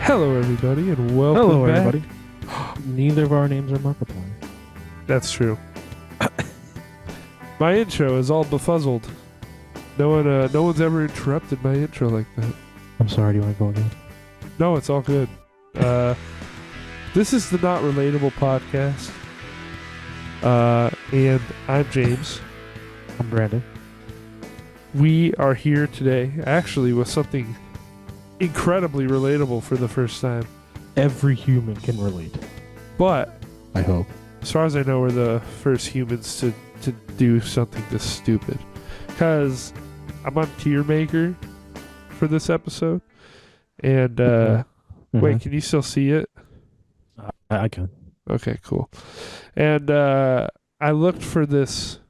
Hello, everybody, and welcome Hello, back. everybody. Neither of our names are Markiplier. That's true. My intro is all befuzzled. No one's ever interrupted my intro like that. I'm sorry, do you want to go again? No, it's all good. This is the Not Relatable podcast. And I'm James. I'm Brandon. We are here today, actually, with something incredibly relatable for the first time. Every human can relate. But I hope. as far as I know, we're the first humans to do something this stupid. Because I'm on Tier Maker for this episode. And, wait, can you still see it? I can. Okay, cool. And I looked for this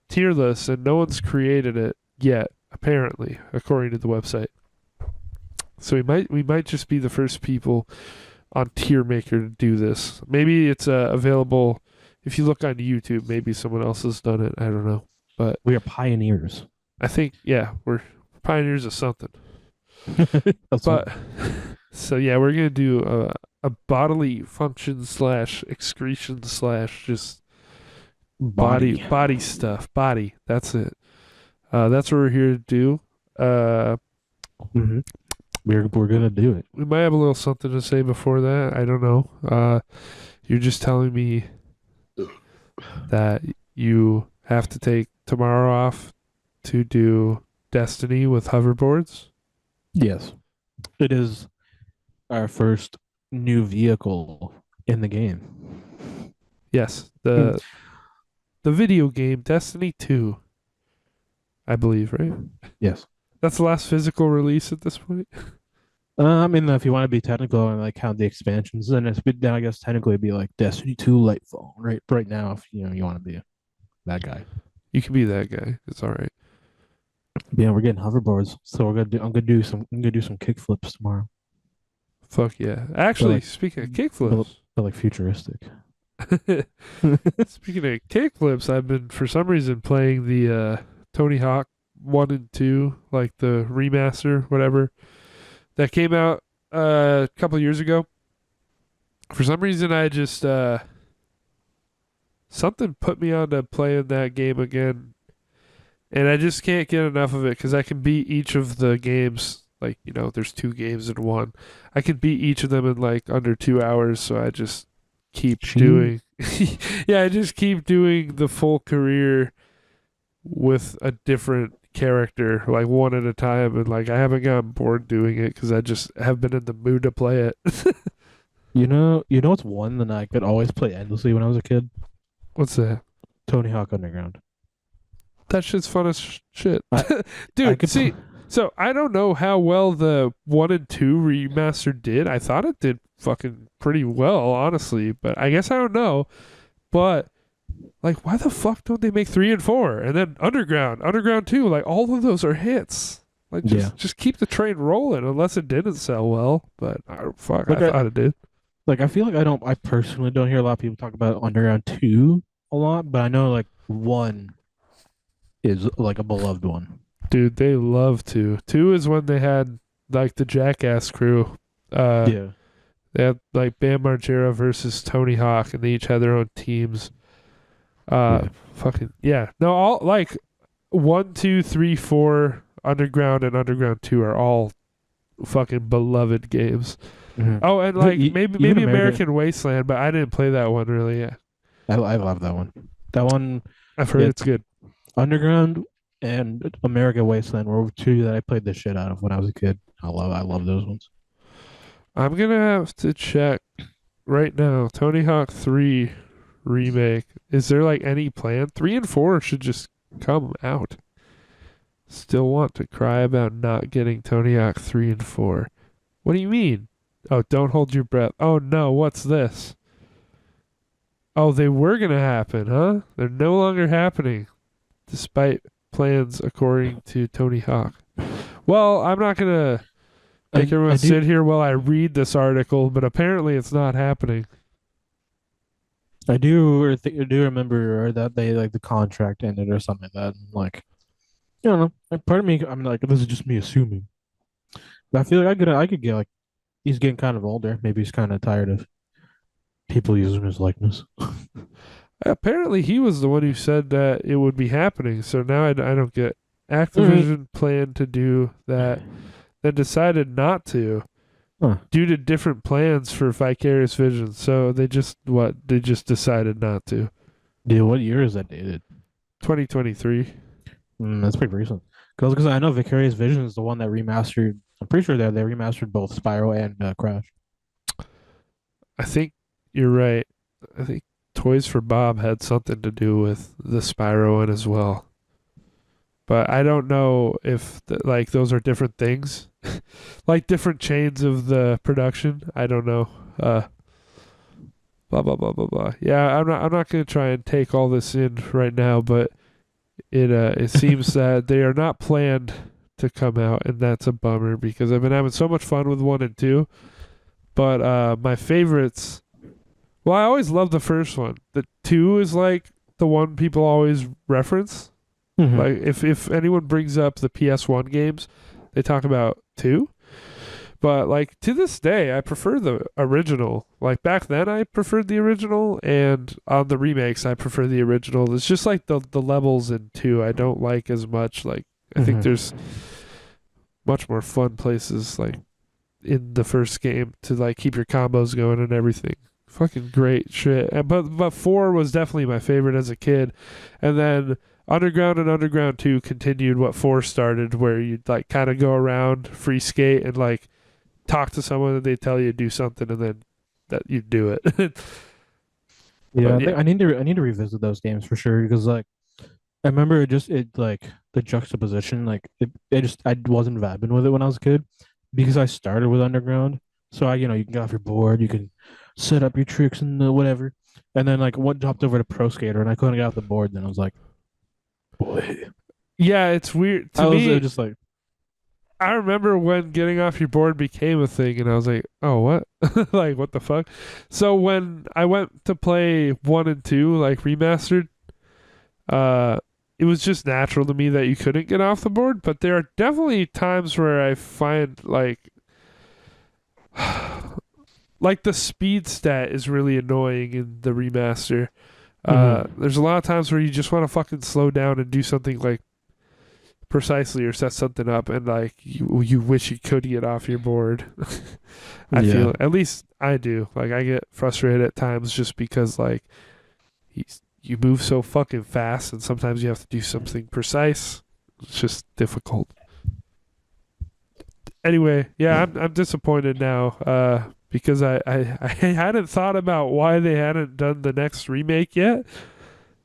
tier list, and no one's created it yet, apparently, according to the website. So we might just be the first people on Tier Maker to do this. Maybe it's available if you look on YouTube. Maybe someone else has done it. I don't know, but We are pioneers. I think we're pioneers of something. But so we're gonna do a bodily function / excretion / just body stuff. Body. That's it. That's what we're here to do. Mm-hmm. We're gonna do it. We might have a little something to say before that. I don't know. You're just telling me that you have to take tomorrow off to do Destiny with hoverboards. Yes. It is our first new vehicle in the game. Yes, the video game Destiny 2, I believe, right? Yes. That's the last physical release at this point. I mean, if you want to be technical and like count the expansions, then I guess technically it'd be like Destiny 2 Lightfall, right? Right now, if you want to be that guy. You can be that guy. It's all right. Yeah, we're getting hoverboards, so I'm gonna do some kickflips tomorrow. Fuck yeah. Actually, like- speaking of kickflips, But like futuristic. speaking of kickflips, I've been for some reason playing the Tony Hawk 1 and 2, like the remaster, whatever, that came out a couple years ago. For some reason, I just something put me on to playing that game again, and I just can't get enough of it because I can beat each of the games. Like, there's 2 games in one. I can beat each of them in like under 2 hours, so I just keep doing. I just keep doing the full career with a different character, like one at a time, and like I haven't gotten bored doing it because I just have been in the mood to play it. You know what's one that I could always play endlessly when I was a kid? What's that? Tony Hawk Underground. That shit's fun as shit. I Dude, could see, so I don't know how well the 1 and 2 remaster did. I thought it did fucking pretty well, honestly, but I guess I don't know. But like, why the fuck don't they make 3 and 4? And then Underground 2, like all of those are hits. Like just keep the train rolling unless it didn't sell well. But I thought it did. Like I feel like I personally don't hear a lot of people talk about Underground 2 a lot, but I know like 1 is like a beloved one. Dude, they love 2. 2 is when they had like the Jackass crew. Yeah. They had like Bam Margera versus Tony Hawk, and they each had their own teams. Fucking yeah. No, all like 1, 2, 3, 4, Underground and Underground 2 are all fucking beloved games. Mm-hmm. Oh, and like maybe American Wasteland, but I didn't play that one really. Yeah, I love that one. That one I've heard it's good. Underground and American Wasteland were 2 that I played the shit out of when I was a kid. I love those ones. I'm gonna have to check right now. Tony Hawk 3 remake. Is there like any plan? 3 and 4 should just come out. Still want to cry about not getting Tony Hawk 3 and 4. What do you mean? Oh, don't hold your breath. Oh no, what's this? Oh, they were gonna happen, huh? They're no longer happening, despite plans according to Tony Hawk. Well, I'm not gonna make everyone sit here while I read this article, but apparently it's not happening. I do remember that they like the contract ended or something like that. And, like, I don't know. Like, part of me, I'm like, this is just me assuming. But I feel like I could get like he's getting kind of older. Maybe he's kind of tired of people using his likeness. Apparently, he was the one who said that it would be happening. So now I don't get. All right. Activision planned to do that, then decided not to Huh. due to different plans for Vicarious Vision. So they just what? They just decided not to. Dude, what year is that dated? 2023. That's pretty recent. Because I know Vicarious Vision is the one that remastered. I'm pretty sure that they remastered both Spyro and Crash. I think you're right. I think Toys for Bob had something to do with the Spyro one as well. But I don't know if like those are different things, like different chains of the production. I don't know. Blah blah blah blah blah. Yeah, I'm not gonna try and take all this in right now, but it seems that they are not planned to come out, and that's a bummer because I've been having so much fun with one and two. But my favorites. Well, I always loved the first one. The two is like the one people always reference. Mm-hmm. Like if anyone brings up the PS1 games, they talk about two. But like to this day, I prefer the original. Like back then, I preferred the original, and on the remakes, I prefer the original. It's just like the levels in two I don't like as much. Like I think Mm-hmm. there's much more fun places like in the first game to like keep your combos going and everything. Fucking great shit. But four was definitely my favorite as a kid, and then Underground and Underground 2 continued what 4 started, where you'd like kind of go around, free skate, and like talk to someone and they tell you to do something and then that you do it. Yeah, But yeah. I need to revisit those games for sure because like I remember it like the juxtaposition it just I wasn't vibing with it when I was a kid because I started with Underground. So I you can get off your board, you can set up your tricks and whatever. And then like what dropped over to Pro Skater and I couldn't get off the board. Then I was like, boy, Yeah, it's weird. To it was me, just like, I remember when getting off your board became a thing and I was like, "Oh, what?" Like, what the fuck? So when I went to play 1 and 2 like remastered, uh it was just natural to me that you couldn't get off the board, but there are definitely times where I find like the speed stat is really annoying in the remaster. mm-hmm. There's a lot of times where you just want to fucking slow down and do something like precisely or set something up, and like you wish you could get off your board. I Yeah. feel at least I do. Like I get frustrated at times just because like you move so fucking fast, and sometimes you have to do something precise. It's just difficult. Anyway, yeah, I'm disappointed now. Because I hadn't thought about why they hadn't done the next remake yet.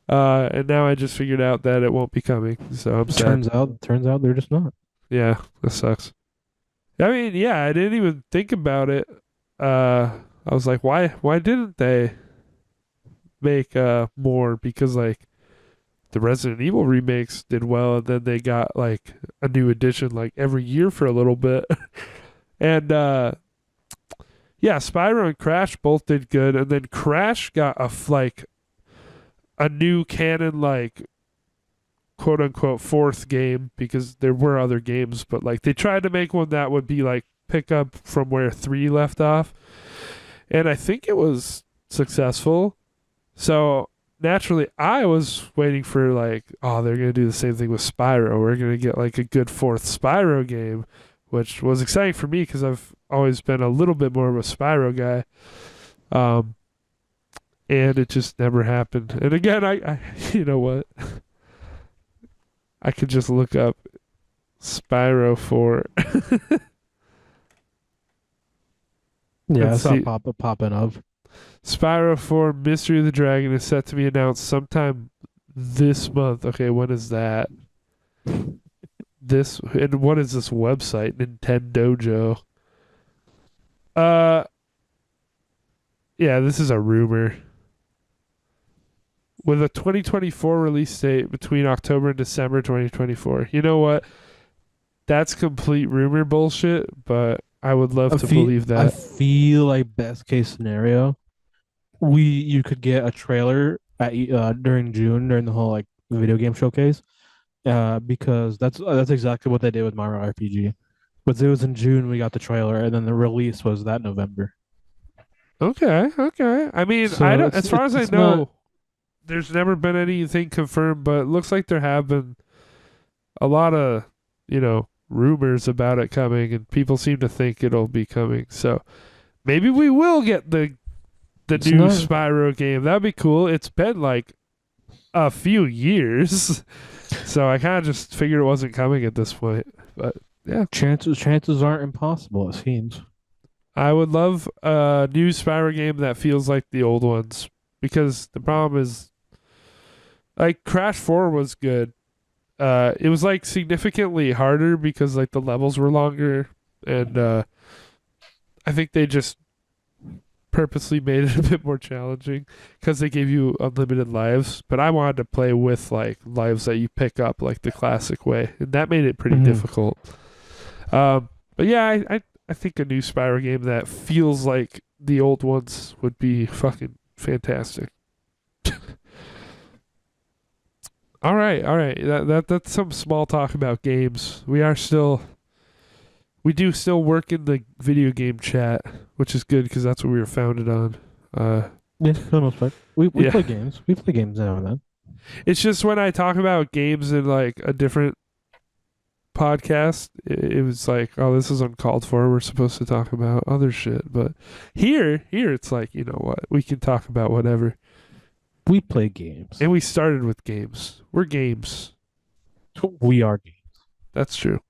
And now I just figured out that it won't be coming. So I'm sad. Turns out they're just not. Yeah, that sucks. I mean, yeah, I didn't even think about it. I was like, why didn't they make more? Because like the Resident Evil remakes did well, and then they got like a new edition like every year for a little bit. And yeah, Spyro and Crash both did good, and then Crash got like a new canon like quote unquote fourth game because there were other games, but like they tried to make one that would be like pick up from where 3 left off, and I think it was successful. So naturally, I was waiting for like, oh, they're gonna do the same thing with Spyro. We're gonna get like a good fourth Spyro game, which was exciting for me because I've always been a little bit more of a Spyro guy. Um, and it just never happened. And again, I you know what? I could just look up Spyro 4 Yeah, and I saw see. popping up. Spyro 4 Mystery of the Dragon is set to be announced sometime this month. Okay, when is that? This and what is this website? Nintendojo. Uh yeah, this is a rumor. With a 2024 release date between October and December 2024. You know what? That's complete rumor bullshit, but I would love to believe I that. feel like best case scenario, you could get a trailer during June during the whole like video game showcase. Because that's exactly what they did with Mario RPG. But it was in June we got the trailer, and then the release was that November. Okay, okay. I mean, I So don't. As far as I it's not. know, there's never been anything confirmed, but it looks like there have been a lot of, rumors about it coming, and people seem to think it'll be coming. So maybe we will get the It's new not. Spyro game. That'd be cool. It's been like a few years, so I kind of just figured it wasn't coming at this point. But yeah, Chances aren't impossible. It seems. I would love a new Spyro game that feels like the old ones because the problem is like Crash 4 was good. It was like significantly harder because like the levels were longer and I think they just purposely made it a bit more challenging because they gave you unlimited lives. But I wanted to play with like lives that you pick up like the classic way, and that made it pretty Mhm. difficult. But yeah, I think a new Spyro game that feels like the old ones would be fucking fantastic. All right, all right. That's some small talk about games. We do still work in the video game chat, which is good because that's what we were founded on. Uh, Yeah, for the most part. We yeah. play games. We play games now and then. It's just when I talk about games in like a different podcast, it was like, oh, this is uncalled for. We're supposed to talk about other shit. But here, it's like, you know what? We can talk about whatever. We play games. And we started with games. We're games. We are games. That's true.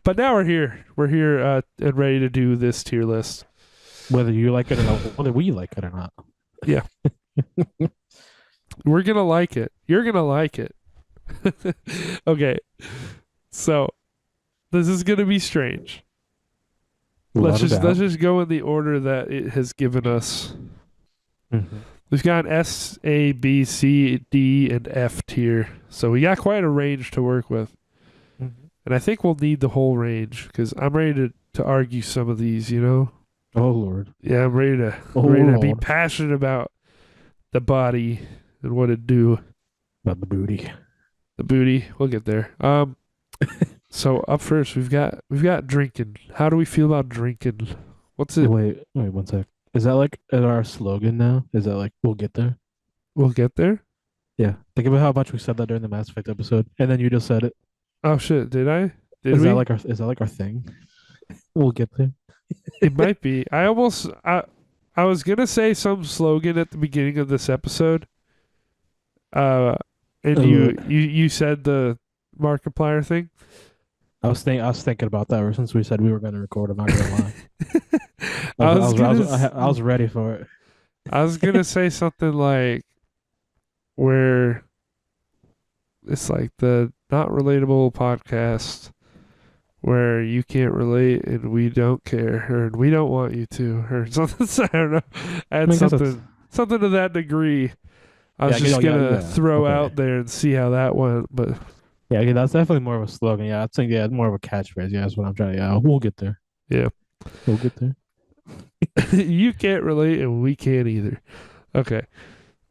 But now we're here. We're here and ready to do this tier list. Whether you like it or not, whether we like it or not. Yeah. We're going to like it. You're going to like it. Okay. So, this is going to be strange. Let's Without a just let's doubt. just go in the order that it has given us. Mhm. We've got S, A, B, C, D, and F tier. So we got quite a range to work with. Mhm. And I think we'll need the whole range because I'm ready to argue some of these, you know? Oh Lord. Yeah, I'm Oh ready to be Lord. passionate about the body and what it do. About the booty. The booty. We'll get there. So up first we've got drinking. How do we feel about drinking? What's it? Wait, one sec. Is that like our slogan now? Is that like we'll get there? We'll get there? Yeah. Think about how much we said that during the Mass Effect episode, and then you just said it. Oh shit, did I? Did we? Is that like our thing? We'll get there. It might be. I was gonna say some slogan at the beginning of this episode. Uh and Uh, you said the Markiplier thing. I was thinking about that ever since we said we were going to record. I'm not gonna lie. I was gonna I was ready for it. I was gonna say something like where it's like the not relatable podcast where you can't relate and we don't care or we don't want you to or something. I don't know. I I had mean, I guess that's something to that degree. I was yeah, just gonna yeah. throw Okay, out there and see how that went, but yeah, okay, that's definitely more of a slogan. Yeah, I think it's more of a catchphrase. Yeah, that's what I'm trying to. Yeah, we'll get there. yeah, We'll get there. you can't relate and we can't either. Okay,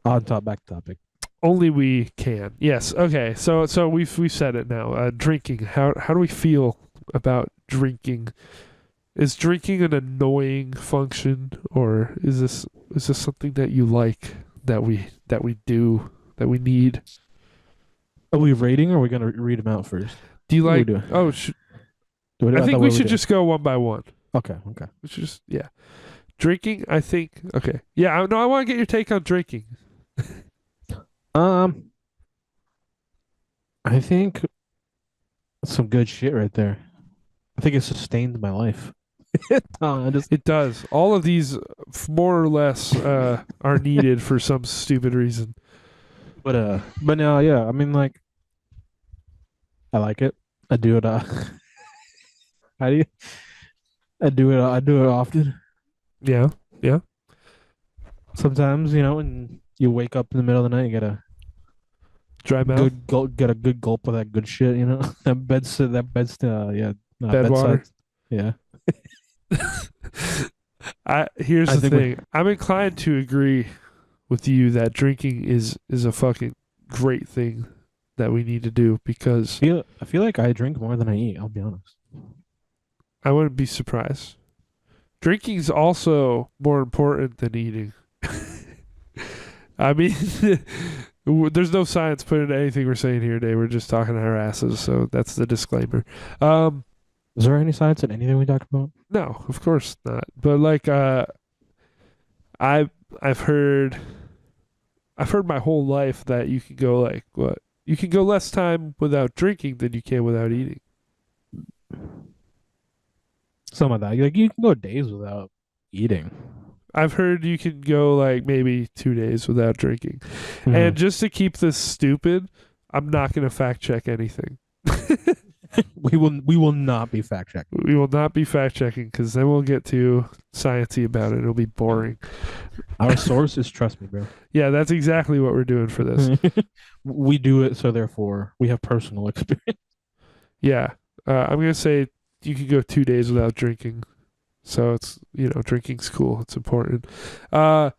On top, back topic. only we can. Yes. Okay. So we've said it now. Drinking. How do we feel about drinking? Is drinking an annoying function, or is this something that you like that we do that we need? Are we rating or are we gonna read them out first? Do you What are we like? doing? Oh, I I think thought we we were should doing. just go one by one. Okay, okay. We should just yeah. Drinking. I think okay. Yeah. No, I want to get your take on drinking. Um, I think some good shit right there. I think it sustained my life. I just, It does. All of these, more or less, are needed for some stupid reason. but no, yeah. I mean, like, I like it. I do it. I do. I do it. I do it often. Yeah. Yeah. Sometimes, when you wake up in the middle of the night, you get a Dry mouth. get a good gulp of that good shit. Yeah, Bed bedside. water. Yeah, Here's I the think we. thing. I'm inclined to agree with you that drinking is a fucking great thing. that we need to do because I feel like I drink more than I eat. I'll be honest. I wouldn't be surprised. Drinking's also more important than eating. I mean, there's no science put into anything we're saying here today. We're just talking our asses, so that's the disclaimer. Is there any science in anything we talked about? No, of course not. But like, I I've heard my whole life that you can go like what? You can go less time without drinking than you can without eating. Some of that. Like you can go days without eating. I've heard you can go like maybe 2 days without drinking. And just to keep this stupid, I'm not going to fact check anything. We will not be fact checked. We will not be fact checking because then we'll get too sciencey about it. It'll be boring. Our sources, trust me, bro. Yeah, that's exactly what we're doing for this. We do it, so therefore we have personal experience. Yeah, I'm gonna say you can go 2 days without drinking. So it's drinking's cool. It's important. But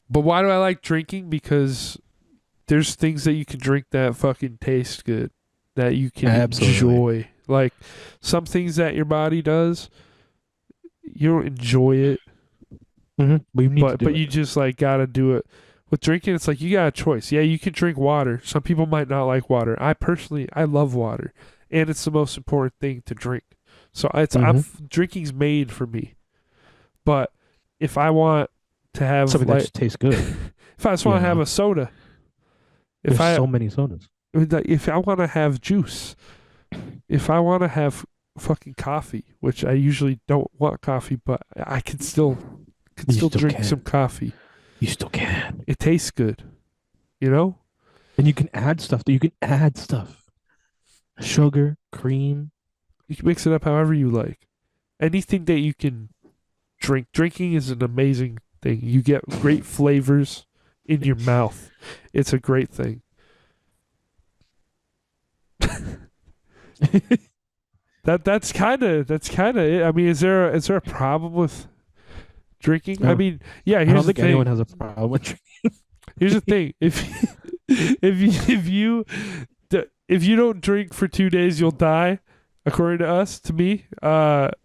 why do I like drinking? Because there's things that you can drink that fucking taste good, that you can enjoy. Like some things that your body does, you don't enjoy it, but you just like gotta do it. With drinking, it's like you got a choice. Yeah, you can drink water. Some people might not like water. I love water, and it's the most important thing to drink. So drinking's made for me. But if I want to have something that just tastes good, if I just want to have a soda, there's so many sodas. If I want to have juice, if I want to have fucking coffee, which I usually don't want coffee, but I can still drink some coffee. You still can. It tastes good, And you can add stuff. Sugar, cream. You can mix it up however you like. Anything that you can drink. Drinking is an amazing thing. You get great flavors in your mouth. It's a great thing. That's kind of it. I mean, is there a problem with drinking? I mean, yeah. I don't think anyone has a problem with drinking. Here's the thing: if you don't drink for 2 days, you'll die. According to us, to me, that's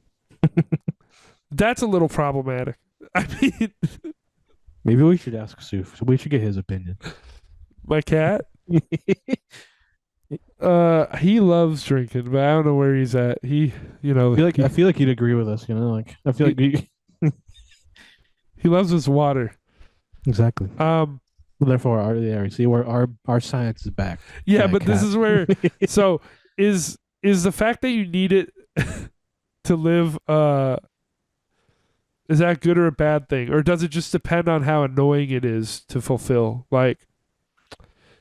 a little problematic. I mean, maybe we should ask Suf. We should get his opinion. My cat. He loves drinking, but I don't know where he's at. I feel like he'd agree with us. I feel like he loves his water. Exactly. Therefore, we see where our science is back. Yeah, but this is where. So is the fact that you need it to live? Is that good or a bad thing, or does it just depend on how annoying it is to fulfill? Like,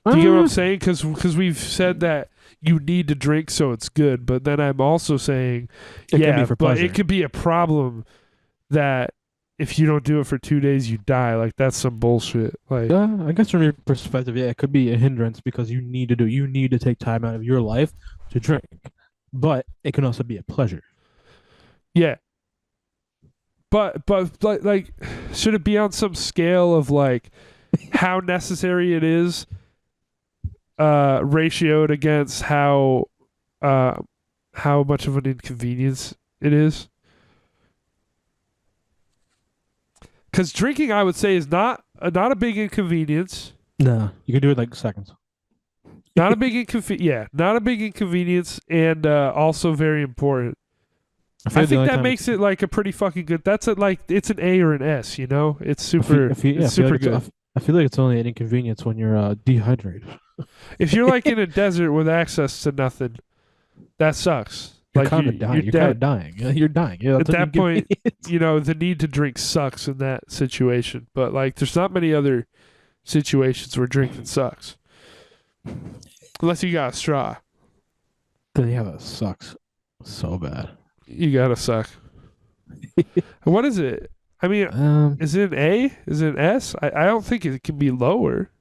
do you get what I'm saying? Because we've said that you need to drink so it's good, but then I'm also saying, but it could be a problem that if you don't do it for 2 days, you die. Like that's some bullshit. Like, I guess from your perspective, it could be a hindrance because you need to take time out of your life to drink, but it can also be a pleasure. Yeah. But like, should it be on some scale of like how necessary it is? Ratioed against how much of an inconvenience it is. Because drinking, I would say, is not a big inconvenience. No, you can do it like seconds. Not a big inconvenience, and also very important. I think that makes it like a pretty fucking good. That's it's an A or an S. It's super. It's super good. I feel like it's only an inconvenience when you're dehydrated. If you're like in a desert with access to nothing, that sucks. You're kind of dying. You're kind of dying. You're dying. Yeah, at that point, the need to drink sucks in that situation. But like, there's not many other situations where drinking sucks, unless you got a straw. Yeah, that sucks so bad. You gotta suck. What is it? I mean, is it an A? Is it an S? I don't think it can be lower.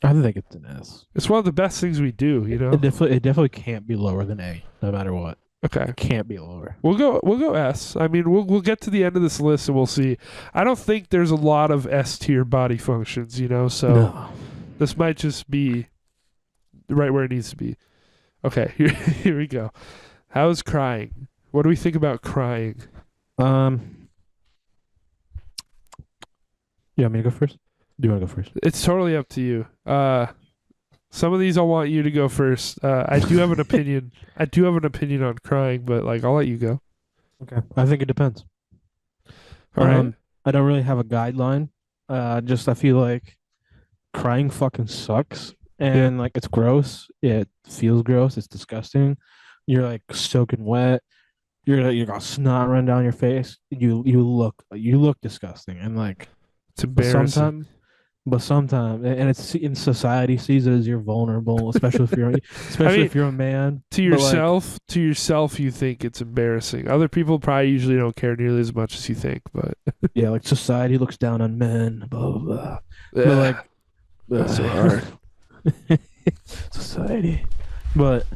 I think it's an S. It's one of the best things we do, It definitely can't be lower than A, no matter what. Okay. It can't be lower. We'll go S. I mean, we'll get to the end of this list and we'll see. I don't think there's a lot of S tier body functions, so no. This might just be right where it needs to be. Okay, here we go. How's crying? What do we think about crying? Um, you want me to go first? Do you want to go first? It's totally up to you. Some of these I want you to go first. I do have an opinion. I do have an opinion on crying, but like I'll let you go. Okay. I think it depends. All right. I don't really have a guideline. Just I feel like crying fucking sucks, Yeah. and like it's gross. It feels gross. It's disgusting. You're like soaking wet. You got snot run down your face. You look disgusting, and like It's but embarrassing. sometimes and it's in society sees it as you're vulnerable, I especially mean, if you're a man. But like to yourself, you think it's embarrassing. Other people probably usually don't care nearly as much as you think, but yeah, like society looks down on men, blah blah blah. But ugh, like that's so hard. society. But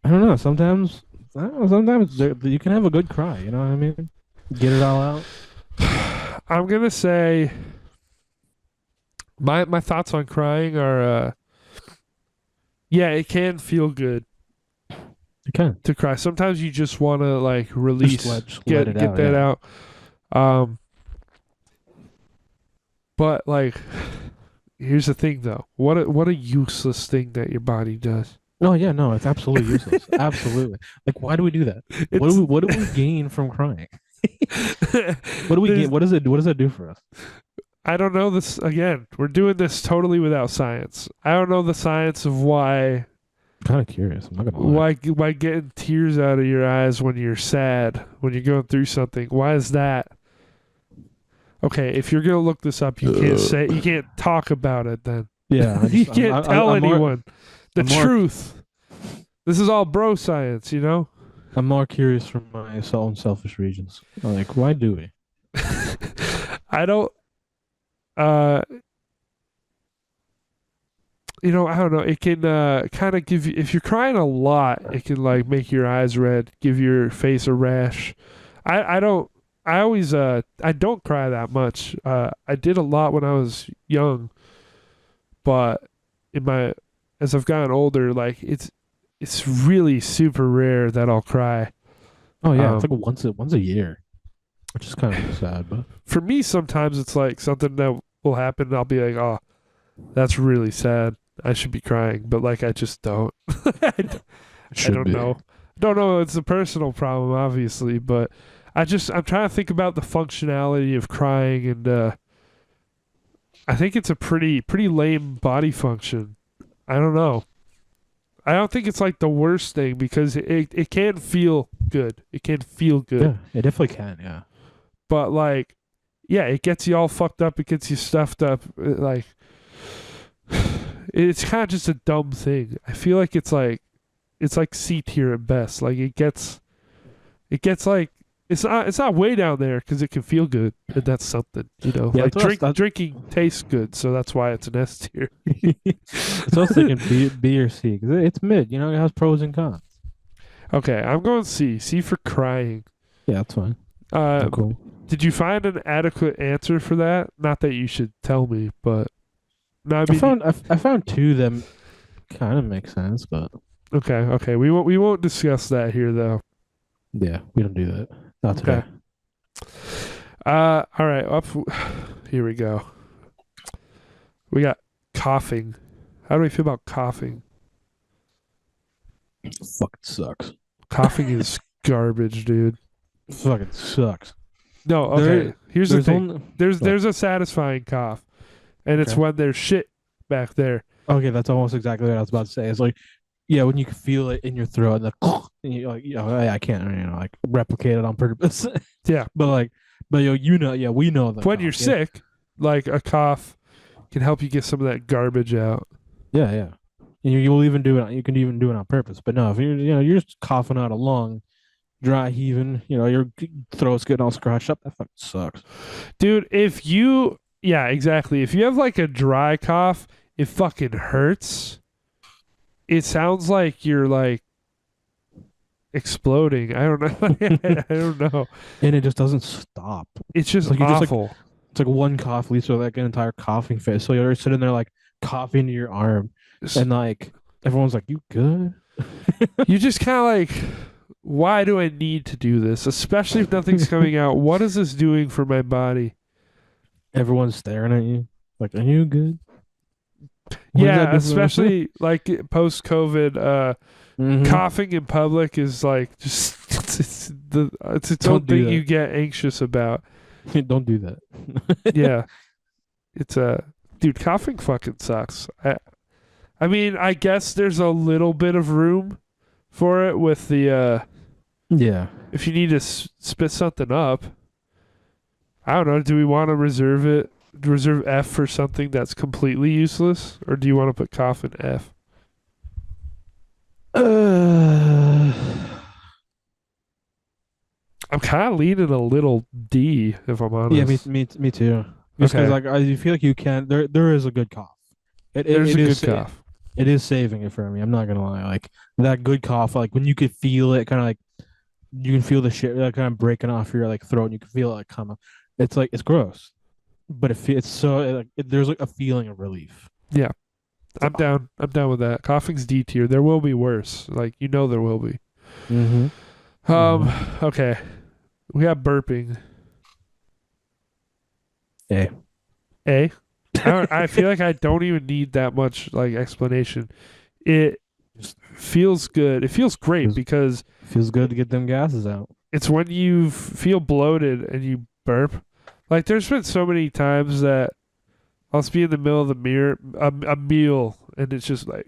I don't know. Sometimes you can have a good cry. You know what I mean? Get it all out. I'm gonna say my thoughts on crying are yeah, it can feel good You can to cry. Sometimes you just want to like just let it get out. that Yeah. out. Um, but like, here's the thing though. What a useless thing that your body does. Oh yeah, no, it's absolutely useless. Absolutely. Like, why do we do that? It's What do we gain from crying? What do we there's gain? What does that do for us? I don't know this again. We're doing this totally without science. I don't know the science of I'm kind of curious. I'm not gonna lie. why getting tears out of your eyes when you're sad, when you're going through something. Why is that? Okay, if you're gonna look this up, you can't talk about it then. Yeah, You can't tell anyone the I'm more truth. This is all bro science, you know? I'm more curious from my own selfish regions. Like, why do we? I don't uh I don't know. It can kind of give you if you're crying a lot, it can like make your eyes red, give your face a rash. I don't I always I don't cry that much. I did a lot when I was young, but in my as I've gotten older, like it's really super rare that I'll cry. Oh yeah, it's Um, like once a year, which is kind of sad, but for me, sometimes it's like something that will happen, and I'll be like, "Oh, that's really sad. I should be crying," but like I just don't. it I should don't be. know. I don't know. It's a personal problem, obviously, but I'm trying to think about the functionality of crying, and I think it's a pretty lame body function. I don't know. I don't think it's like the worst thing because it can feel good. It can feel good. Yeah, it definitely can. Yeah. But like, yeah, it gets you all fucked up. It gets you stuffed up. Like, it's kind of just a dumb thing. I feel like it's like C tier at best. Like it gets like it's not way down there because it can feel good and that's something. Yeah, Like that's drinking tastes good, so that's why it's an S tier. what I was thinking. B or C 'cause it's mid. You know, it has pros and cons. Okay, I'm going C. C for crying. Yeah, that's fine. Uh, I'm cool. did you find an adequate answer for that? Not that you should tell me, but no, I mean, I found two that kind of make sense, but okay. We won't discuss that here though. yeah, we don't do that. Not Okay. today. All right. Up. Here we go. We got coughing. How do we feel about coughing? Fucking sucks. Coughing is garbage, dude. Fucking sucks. No. Okay. Here's the There's thing. only There's a satisfying cough, and it's okay. when there's shit back there. Okay, that's almost exactly what I was about to say. It's like, yeah, when you can feel it in your throat, and you're like, I can't, like replicate it on purpose. Yeah. But like, yeah, we know that. When you're sick, like a cough can help you get some of that garbage out. Yeah. And you will even do it. You can even do it on purpose. But no, if you're just coughing out a lung, dry heaving, your throat's getting all scratched up. That fucking sucks. Dude, yeah, exactly. If you have like a dry cough, it fucking hurts. It sounds like you're like exploding. I don't know. I don't know. And it just doesn't stop. It's just Like you're just like awful. It's like one cough leads to like an entire coughing fit. So you're sitting there like coughing into your arm, S- and like everyone's like, "You good?" You just kind of like, why do I need to do this? Especially if nothing's coming out. What is this doing for my body? Everyone's staring at you, like, "Are you good? What does that Yeah, do for?" especially like post COVID, Mm-hmm. coughing in public is like just it's its own Don't thing do you get anxious about. that. Don't do that. Yeah, it's a dude. Coughing fucking sucks. I mean, I guess there's a little bit of room for it with the Yeah. if you need to spit something up. I don't know. Do we want to reserve F for something that's completely useless, or do you want to put cough in F? Uh, I'm kind of leaning a little D, if I'm yeah, honest. me too. Just because Okay, like I feel like you can. There is a good cough. there's It a good is cough. it is saving it for me. I'm not gonna lie. Like that good cough, like when you could feel it, kind of like you can feel the shit like kind of breaking off your like throat, and you can feel it like come up. It's like it's gross, but it's so like there's like a feeling of relief. Yeah, It's I'm like, oh. down. I'm down with that. Coughing's D tier. There will be worse. Like there will be. Mm-hmm. Um. Mm-hmm. Okay. We got burping. Yeah. A. I feel like I don't even need that much like explanation. It Just feels good. It feels great feels because feels good to get them gases out. it's when you feel bloated and you burp. Like there's been so many times that I'll just be in the middle of the mirror a meal and it's just like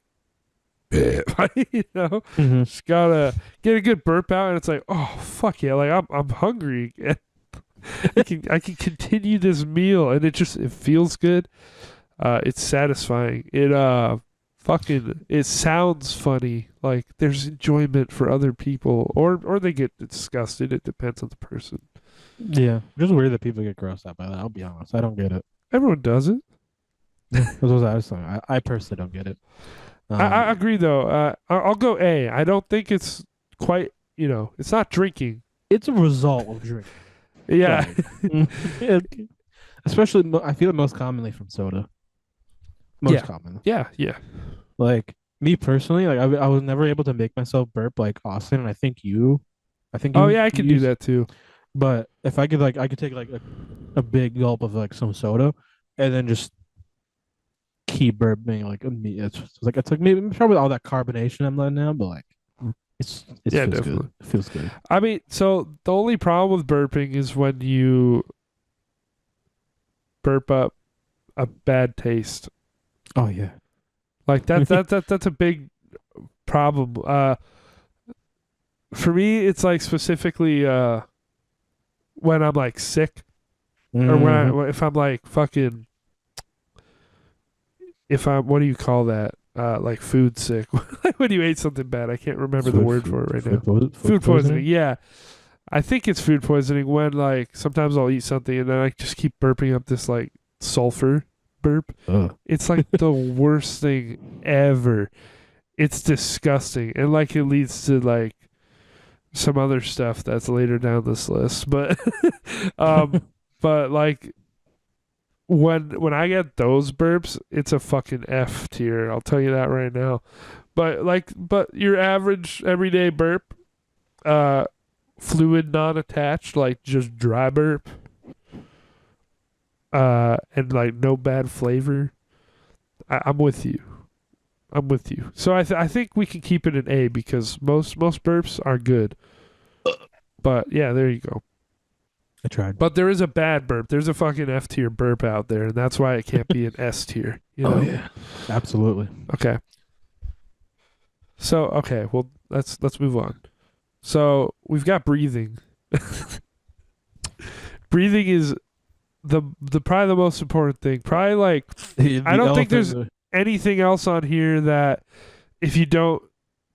Mm-hmm. just gotta get a good burp out and it's like oh fuck yeah like I'm hungry again. I can continue this meal and it feels good. It's satisfying. It sounds funny. Like there's enjoyment for other people, or they get disgusted. It depends on the person. Yeah, just weird that people get grossed out by that. I'll be honest, I don't get it. Everyone does it. Yeah, that's what I was saying. I personally don't get it. I agree though. I'll go A. I don't think it's quite. It's not drinking. It's a result of drinking. Yeah, Like, yeah, especially I feel it most commonly from soda. Most yeah, common. yeah. Like me personally, like I was never able to make myself burp like Austin, and I think Oh you yeah, I can do use. that too. But if I could like, I could take like a big gulp of like some soda, and then just keep burping like it's like maybe probably all that carbonation I'm letting out, but like it Yeah, feels good. definitely. It feels good. I mean, so the only problem with burping is when you burp up a bad taste. Oh yeah. Like that's a big problem. For me, it's like specifically when I'm like sick or Hmm. if I'm like fucking if I'm what do you call that? Like food sick. Like when you ate something bad. I can't remember the word for it right now. Food Food poisoning. poisoning. Yeah. I think it's food poisoning when like sometimes I'll eat something and then I just keep burping up this like sulfur burp. Ugh. It's like the worst thing ever. It's disgusting. And like it leads to like some other stuff that's later down this list. But um but like when I get those burps, it's a fucking F tier. I'll tell you that right now. But your average everyday burp, uh fluid non-attached, like just dry burp, and like no bad flavor. I'm with you. I'm with you. So I think we can keep it an A because most burps are good. But yeah, there you go. I tried. But there is a bad burp. There's a fucking F tier burp out there, and that's why it can't be an S tier. Oh yeah. Absolutely. Okay. So okay, well let's move on. So we've got breathing. Breathing is the probably the most important thing. Probably like I The don't think elephant. there's anything else on here that if you don't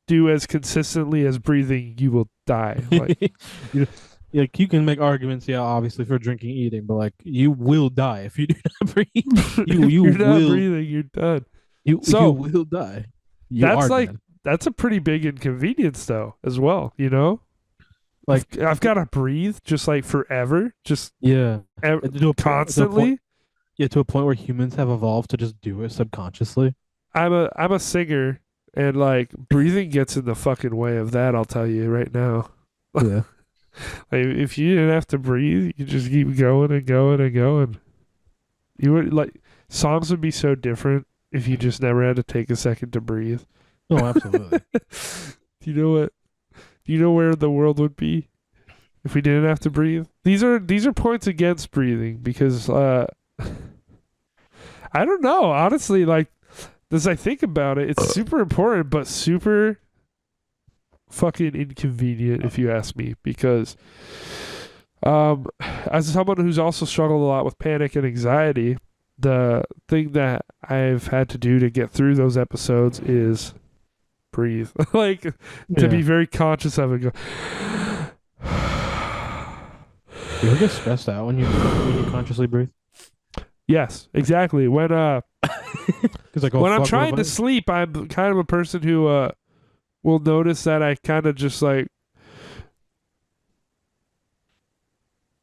do as consistently as breathing, you will die. Like you, like you can make arguments, yeah, obviously for drinking, eating, but like you will die if you do not breathe. You if you you're not will breathing, you're done. you So will die. You that's are like dead. that's a pretty big inconvenience though, as well, you know? Like, I've got to breathe just like forever, just yeah, to a point, constantly. yeah, to a point where humans have evolved to just do it subconsciously. I'm a singer, and like breathing gets in the fucking way of that. I'll tell you right now. Yeah, Like, if you didn't have to breathe, you just keep going and going and going. You would like songs would be so different if you just never had to take a second to breathe. no, absolutely. Do you know what? Do you know where the world would be if we didn't have to breathe? These are points against breathing because I don't know. Honestly, like as I think about it, it's super important, but super fucking inconvenient if you ask me. Because as someone who's also struggled a lot with panic and anxiety, the thing that I've had to do to get through those episodes is breathe. Like to be Yeah, very conscious of it. Go. you ever get stressed out when you consciously breathe? Yes, exactly. Because like, oh When I'm fuck, what trying if to sleep, I'm kind of a person who will notice that I kind of just like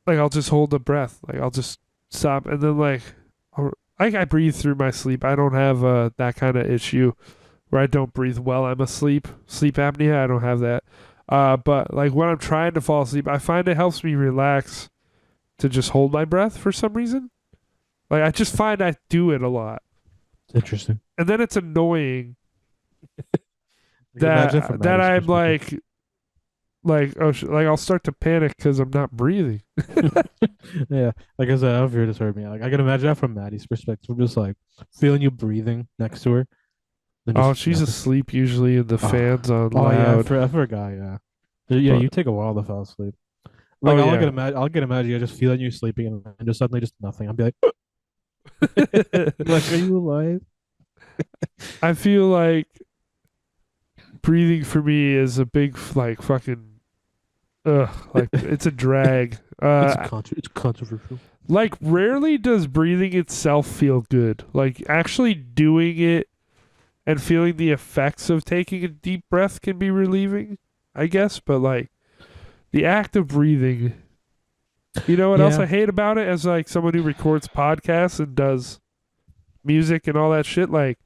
I'll just hold the breath, like I'll just stop, and then I breathe through my sleep. I don't have that kind of issue where I don't breathe while I'm asleep. Sleep apnea, I don't have that. But like when I'm trying to fall asleep, I find it helps me relax to just hold my breath for some reason. Like I just find I do it a lot, interesting? and then it's annoying Like, imagine from that Maddie's I'm perspective. like I'll start to panic because I'm not breathing. Yeah, like I said, I don't know if you just heard me. Like, I can imagine that from Maddie's perspective, just like feeling you breathing next to her, then Oh, just she's nothing. asleep usually, and the Oh, fans on oh yeah, loud. I forgot. Yeah, yeah. But You take a while to fall asleep. Like oh yeah, I'll get imagine you just feeling you sleeping and just suddenly just nothing. I'll be like, like, are you alive? I feel like breathing for me is a big like fucking like it's a drag. It's controversial. Like rarely does breathing itself feel good. Like actually doing it and feeling the effects of taking a deep breath can be relieving, I guess. But like the act of breathing, you know what else Yeah, I hate about it? As like someone who records podcasts and does music and all that shit, like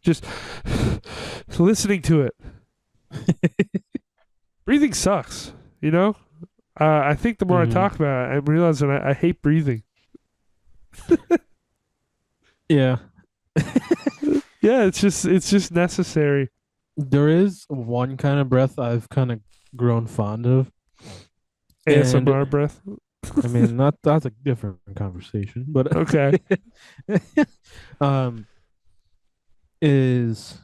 just listening to it. Breathing sucks, you know? I think the more I hmm talk about it, I'm realizing I hate breathing. yeah. Yeah, it's just necessary. There is one kind of breath I've kind of grown fond of, and ASMR breath. I mean, not that's a different conversation, but Okay. um, is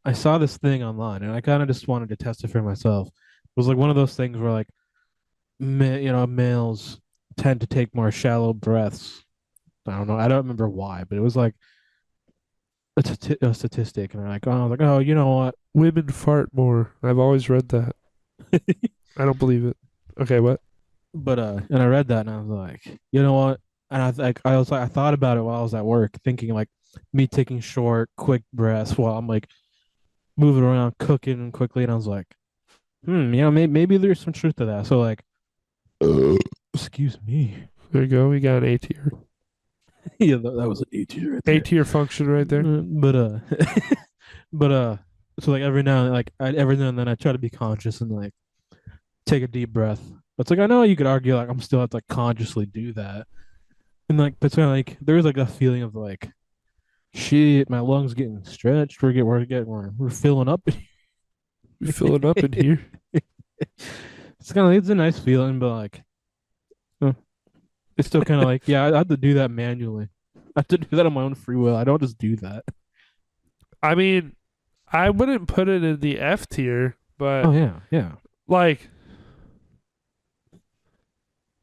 I saw this thing online and I kind of just wanted to test it for myself. It was like one of those things where like males tend to take more shallow breaths. I don't know. I don't remember why, but it was like a statistic, and I was like, oh, you know what? Women fart more. I've always read that. I don't believe it. Okay, what? But and I read that and I was like, you know what? And I was like, I thought about it while I was at work, thinking like me taking short, quick breaths while I'm like moving around, cooking quickly, and I was like, maybe there's some truth to that. So like, excuse me. There you go. We got an A tier. Yeah, that was an A-tier right A there. tier function right there. But but so like every now and then I try to be conscious and like take a deep breath. But it's like I know you could argue like I'm still have to like consciously do that. And like but it's kind of like there's like a feeling of like shit, my lungs getting stretched. We're filling up. We fill it up in here. It's kind of it's a nice feeling, but like uh, it's still kind of like yeah, I have to do that manually. I have to do that on my own free will. I don't just do that. I mean, I wouldn't put it in the F tier, Oh but yeah, yeah. like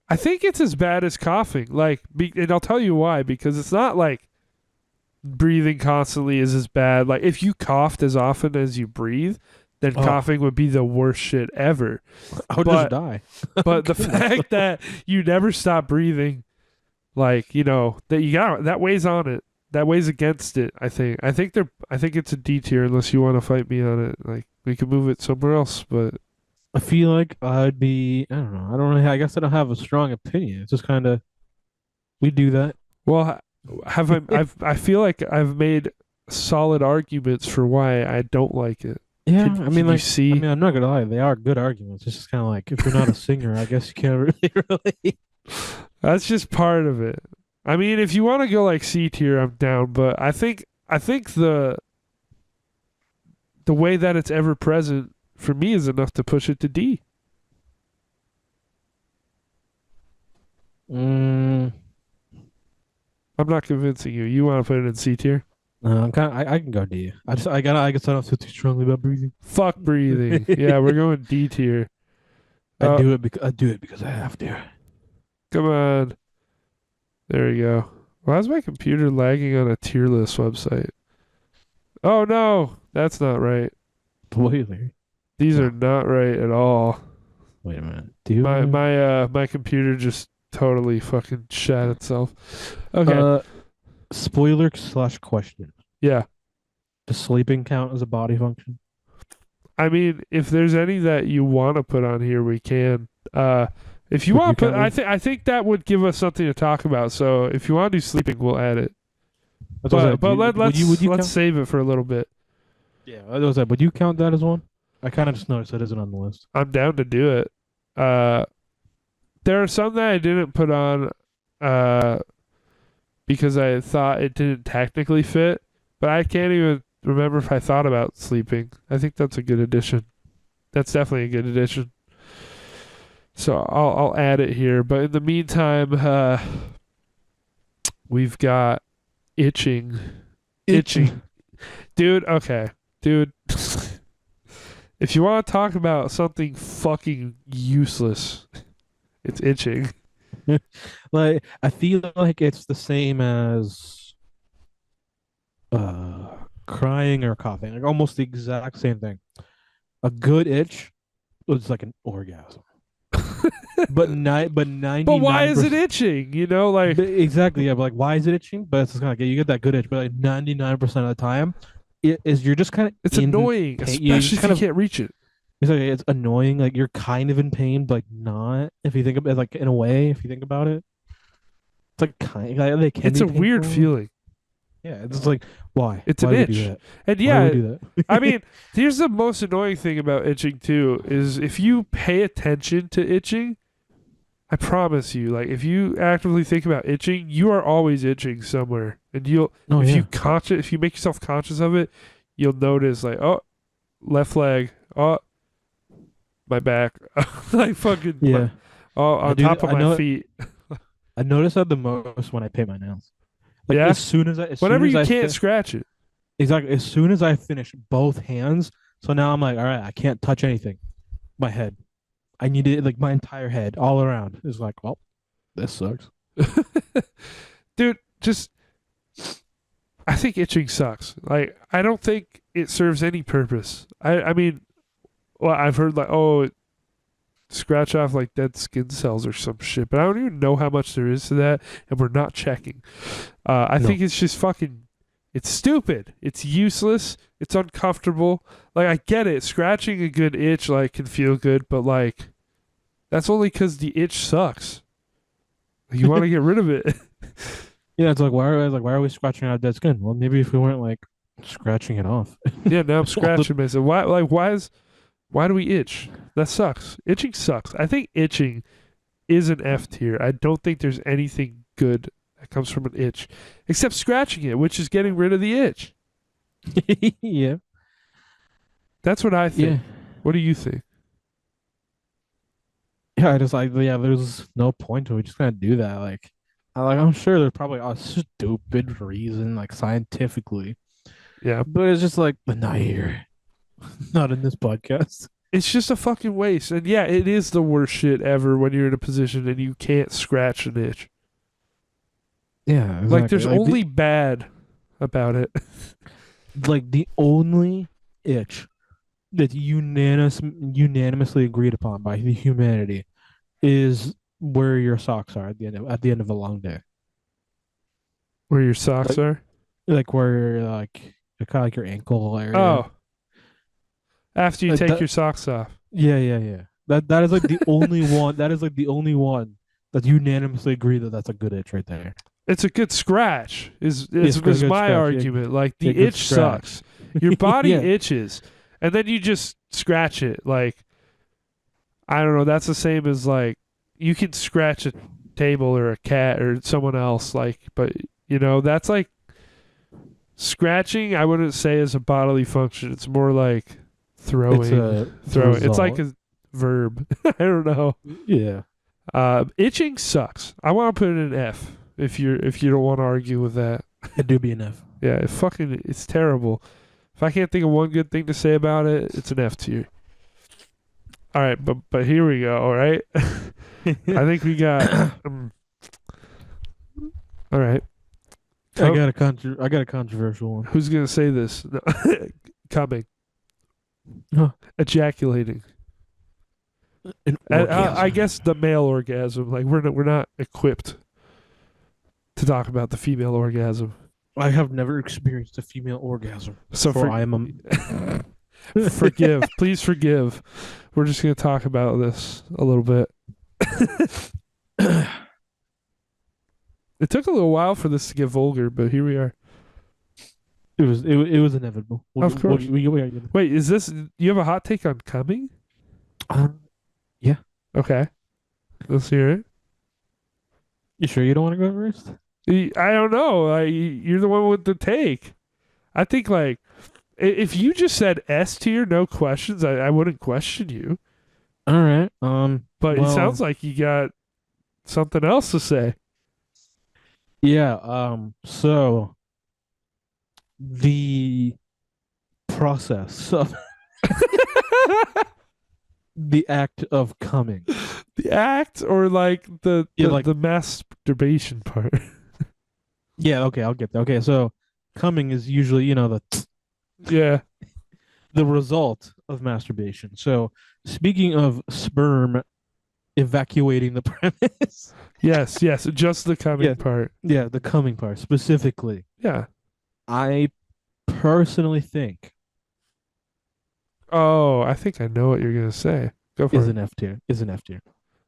I think it's as bad as coughing. And I'll tell you why. Because it's not like breathing constantly is as bad. Like if you coughed as often as you breathe, then Oh, coughing would be the worst shit ever. I would just But die. but the fact that you never stop breathing, like that you got that weighs on it. That weighs against it. I think it's a D tier unless you want to fight me on it. Like we could move it somewhere else, but I feel like I'd be. I don't know. I don't really. I guess I don't have a strong opinion. It's just kind of we do that. Well, have I feel like I've made solid arguments for why I don't like it. Yeah, Can I mean, can you like, I see? mean, I'm not gonna lie, they are good arguments. It's just kind of like if you're not a singer, I guess you can't really relate. That's just part of it. I mean, if you want to go like C tier, I'm down, but I think the way that it's ever present for me is enough to push it to D. Mm, I'm not convincing you. You want to put it in C tier? no, I'm kind of. I can go D. I guess I don't feel too strongly about breathing. Fuck breathing. Yeah, we're going D tier. Oh, I do it because I have to. come on. There we go. Why is my computer lagging on a tier list website? Oh no, that's not right. Boiler. These are No, not right at all. wait a minute. My computer just totally fucking shat itself. Okay. Uh, spoiler slash question. Yeah. Does sleeping count as a body function? I mean, if there's any that you want to put on here, we can. If you Would you want to put, count I them? think that would give us something to talk about. So if you want to do sleeping, we'll add it. That's what I But said. Do but you, let would you let's would you let's count? save it for a little bit. Yeah, that was that. Would you count that as one? I kind of just noticed it isn't on the list. I'm down to do it. Uh, there are some that I didn't put on, uh, because I thought it didn't technically fit. But I can't even remember if I thought about sleeping. I think that's a good addition. That's definitely a good addition. So I'll add it here. But in the meantime, we've got itching. Itching. Dude, okay. Dude. If you want to talk about something fucking useless, it's itching. Like I feel like it's the same as crying or coughing. Like almost the exact same thing. A good itch was like an orgasm. But But why is it 99%. itching? You know, like Exactly, yeah, but like why is it itching? But it's just kind of like you get that good itch, but like 99% of the time it is you're just kind of it's in annoying, pain. You especially just if kind you of can't reach it. it's annoying. Like you're kind of in pain, but like not if you think of it like in a way, if you think about it. It's like kind like, they can It's be a weird painful. feeling. Yeah, it's just like why? It's Why an do we do itch. that? And Why do we yeah, do I that? mean, here's the most annoying thing about itching too is if you pay attention to itching, I promise you, like if you actively think about itching, you are always itching somewhere. And you'll Oh yeah. if you make yourself conscious of it, you'll notice like, oh, left leg, oh, my back, like fucking my, Yeah. oh, I on do top of I my know feet. I notice that the most when I paint my nails. Like Yeah. as soon Whenever as you I can't scratch it. exactly as soon as I finish both hands, so now I'm like, all right, I can't touch anything. My head. I need it like my entire head all around. Is like, well, this sucks. Dude, just I think itching sucks. Like I don't think it serves any purpose. I mean, well, I've heard like, oh, scratch off like dead skin cells or some shit, but I don't even know how much there is to that, and we're not checking. I No. think it's just fucking. It's stupid. It's useless. It's uncomfortable. Like I get it. Scratching a good itch like can feel good, but like that's only because the itch sucks. You want to get rid of it. Yeah, it's like why are we scratching out dead skin? Well, maybe if we weren't like scratching it off. Yeah, now I'm All the scratching myself. Why do we itch? That sucks. Itching sucks. I think itching is an F tier. I don't think there's anything good that comes from an itch except scratching it, which is getting rid of the itch. yeah. That's what I Yeah. think. What do you think? Yeah, I just like yeah, there's no point to it. We just gonna do that. I'm sure there's probably a stupid reason, like scientifically. Yeah. But it's just like, but not here. Not in this podcast. It's just a fucking waste. And yeah, it is the worst shit ever when you're in a position and you can't scratch an itch. Yeah, Like exactly. there's only bad about it. Like the only itch that unanimously agreed upon by the humanity is where your socks are at the end of a long day. Where your socks Like are? like where kind of like your ankle area. Oh, after you Like take that your socks off. Yeah. That is like the only one. That is like the only one that unanimously agree that that's a good itch right there. It's a good scratch. Is Yes, is good, is good my scratch. Yeah, argument. Like yeah, the good itch scratch. sucks. Your body Yeah, itches, and then you just scratch it. Like I don't know. That's the same as like you can scratch a table or a cat or someone else. Like, but that's like scratching. I wouldn't say is a bodily function. It's more like throwing, it's a throwing. It's like result. a verb. I don't know. Yeah, Itching sucks. I want to put it in F if you don't want to argue with that. it do be enough. Yeah, it's terrible. If I can't think of one good thing to say about it, it's an F tier. All right, but here we go. All right, I think we got. All right, I got a controversial one. who's gonna say this? No. Coming, Huh. ejaculating. An I orgasm. guess the male orgasm. Like we're not equipped to talk about the female orgasm. I have never experienced a female orgasm, So for I am forgive, please forgive. We're just gonna talk about this a little bit. a. It took a little while for this to get vulgar, but here we are. It was inevitable. Of course. We are gonna. Wait, is this? You have a hot take on coming? Uh, yeah. Okay, let's hear it. You sure you don't want to go first? I don't know. You're the one with the take. I think like if you just said S tier, no questions, I wouldn't question you. All right. But it Well, sounds like you got something else to say. yeah. So the process of the act of coming. The act or like the Yeah. the, Like. the masturbation part. Yeah. Okay. I'll get that. Okay. So coming is usually Yeah. the result of masturbation. So speaking of sperm evacuating the premise. Yes. Yes. Just the Yeah. coming part. Yeah. The coming part specifically. Yeah. I personally think Oh, I think I know what you're gonna say. Go for is it. an F tier. Is an F tier.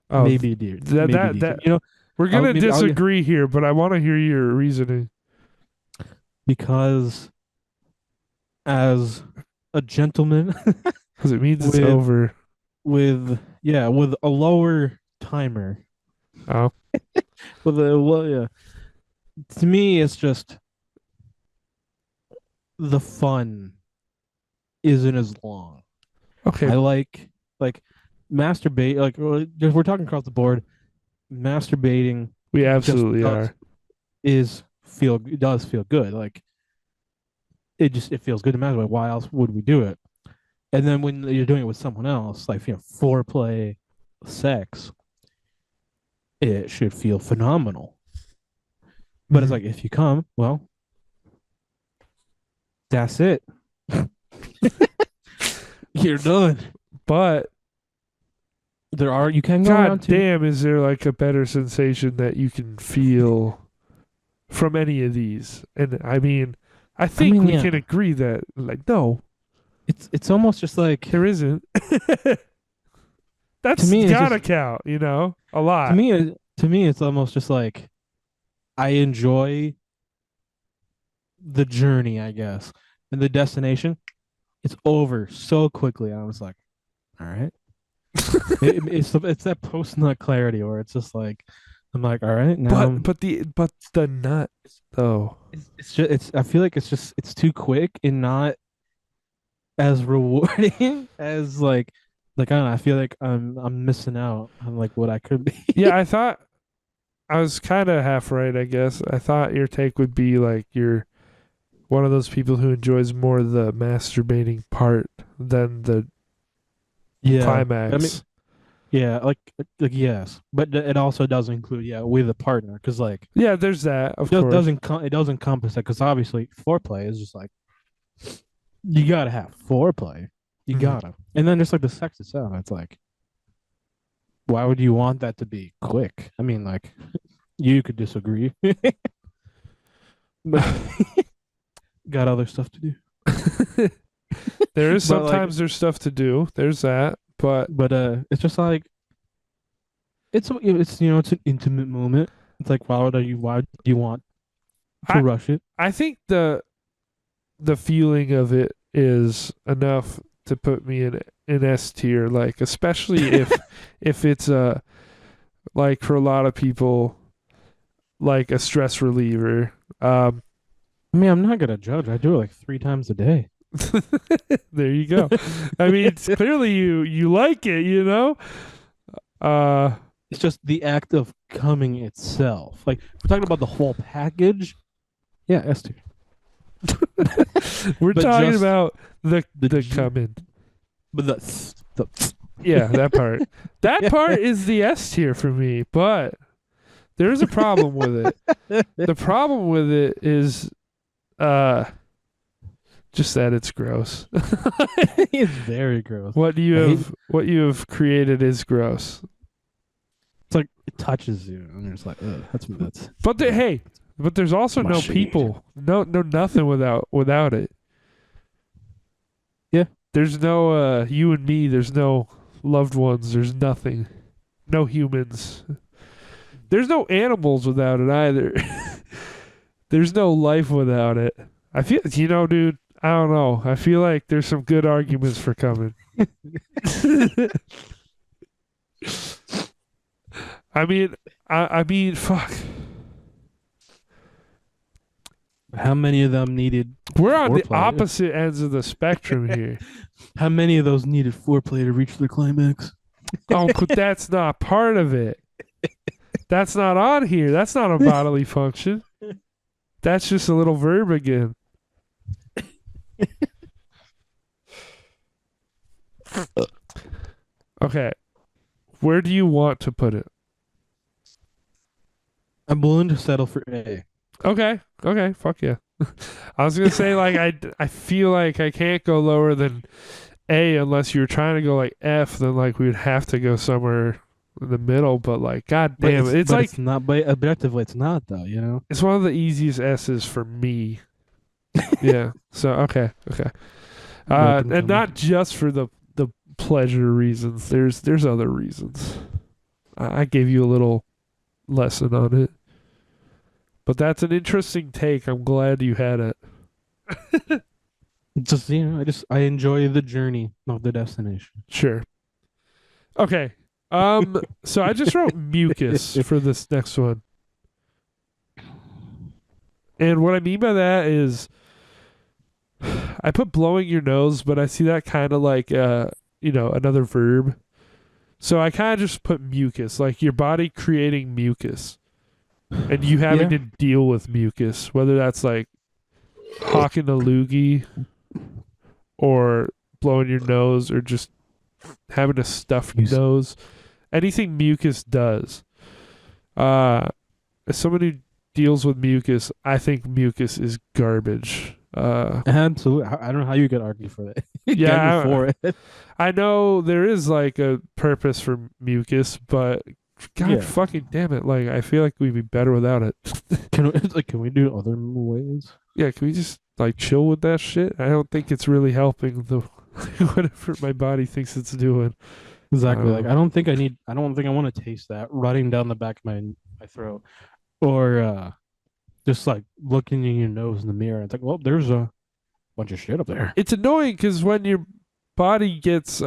Oh, Maybe a D. that Maybe that D tier. that we're I'll gonna maybe I'll disagree here, but I want to hear your reasoning. because as a gentleman Because it means it's with over. with a lower timer Oh, with a well, yeah. To me, it's just the fun isn't as long. okay. I like masturbate like we're talking across the board. Masturbating We just absolutely are. it does feel good. Like it feels good to masturbate. Why else would we do it? And then when you're doing it with someone else, like foreplay, sex, it should feel phenomenal. But it's Mhm. like if you come, well, that's it. You're done. But You can go god around to. damn, is there like a better sensation that you can feel from any of these? And I mean, I I think mean, we yeah, can agree that like no, it's almost just like there isn't. to That's me, it's gotta just count, a lot. to me, it's almost just like I enjoy the journey, I guess, and the destination. It's over so quickly. I was like, all right. It's that post nut clarity where it's just like I'm like, all right, now But the nut though. it's just I feel like it's too quick and not as rewarding as like I don't know, I feel like I'm missing out on like what I could be. Yeah, I thought I was kind of half right, I guess. I thought your take would be like you're one of those people who enjoys more the masturbating part than the Yeah. I mean, climax. yeah, like yes, but it also does include with a partner because like Yeah, there's that, of it course. does encompass that because obviously foreplay is just like you gotta have foreplay, you Mhm. gotta, and then just like the sex itself, it's like why would you want that to be quick? I mean, like you could disagree, but got other stuff to do. There is But like sometimes there's stuff to do. There's that. But But it's just like it's an intimate moment. It's like why do you want to I rush it? I think the feeling of it is enough to put me in S tier, like especially if it's like for a lot of people like a stress reliever. I mean, I'm not gonna judge. I do it like 3 times a day. There you go. I mean, it's clearly you like it, you know. Uh, It's just the act of coming itself. Like we're talking about the whole package. Yeah, S tier. we're But talking just about the the coming. but the Yeah, that part. That part is the S tier for me, but there's a problem with it. The problem with it is uh just that it's gross. it's very gross. I hate What you have created is gross. it's like it touches you and it's like, ugh, that's But hey, but there's also no mushy. people. No nothing without it. Yeah. There's no you and me, there's no loved ones, there's nothing. No humans. There's no animals without it either. There's no life without it. I feel, dude, I don't know. I feel like there's some good arguments for coming. I mean, fuck. How many of them needed We're on the foreplay? opposite ends of the spectrum here. How many of those needed foreplay to reach the climax? Oh, but that's not part of it. That's not on here. That's not a bodily function. That's just a little verb again. Okay. Where do you want to put it? I'm willing to settle for A. Okay. Okay. Fuck yeah. I was gonna say like I feel like I can't go lower than A unless you're trying to go like F. Then like we would have to go somewhere in the middle. But like, god damn it, it's but like it's not, but objectively it's not though, you know? it's one of the easiest S's for me. Yeah. So okay. Okay. Welcome to And not just for the pleasure reasons. There's other reasons. I gave you a little lesson on it. But that's an interesting take. I'm glad you had it. Just I enjoy the journey of the destination. Sure. Okay. So I just wrote mucus for this next one. And what I mean by that is I put blowing your nose, but I see that kind of like another verb. So I kind of just put mucus, like your body creating mucus. And you having Yeah. to deal with mucus, whether that's like hawking a loogie or blowing your nose or just having a stuffed Yes. nose. Anything mucus does. As somebody who deals with mucus, I think mucus is garbage. Absolutely. I don't know how you could argue for that. Yeah, For it. I know there is like a purpose for mucus, but god Yeah. fucking damn it, like I feel like we'd be better without it. Can we do other ways? Yeah, can we just like chill with that shit? I don't think it's really helping the whatever my body thinks it's doing. Exactly. Like Um, I don't think I want to taste that running down the back of my throat. Or just like looking in your nose in the mirror. It's like, well, there's a bunch of shit up there. It's annoying because when your body gets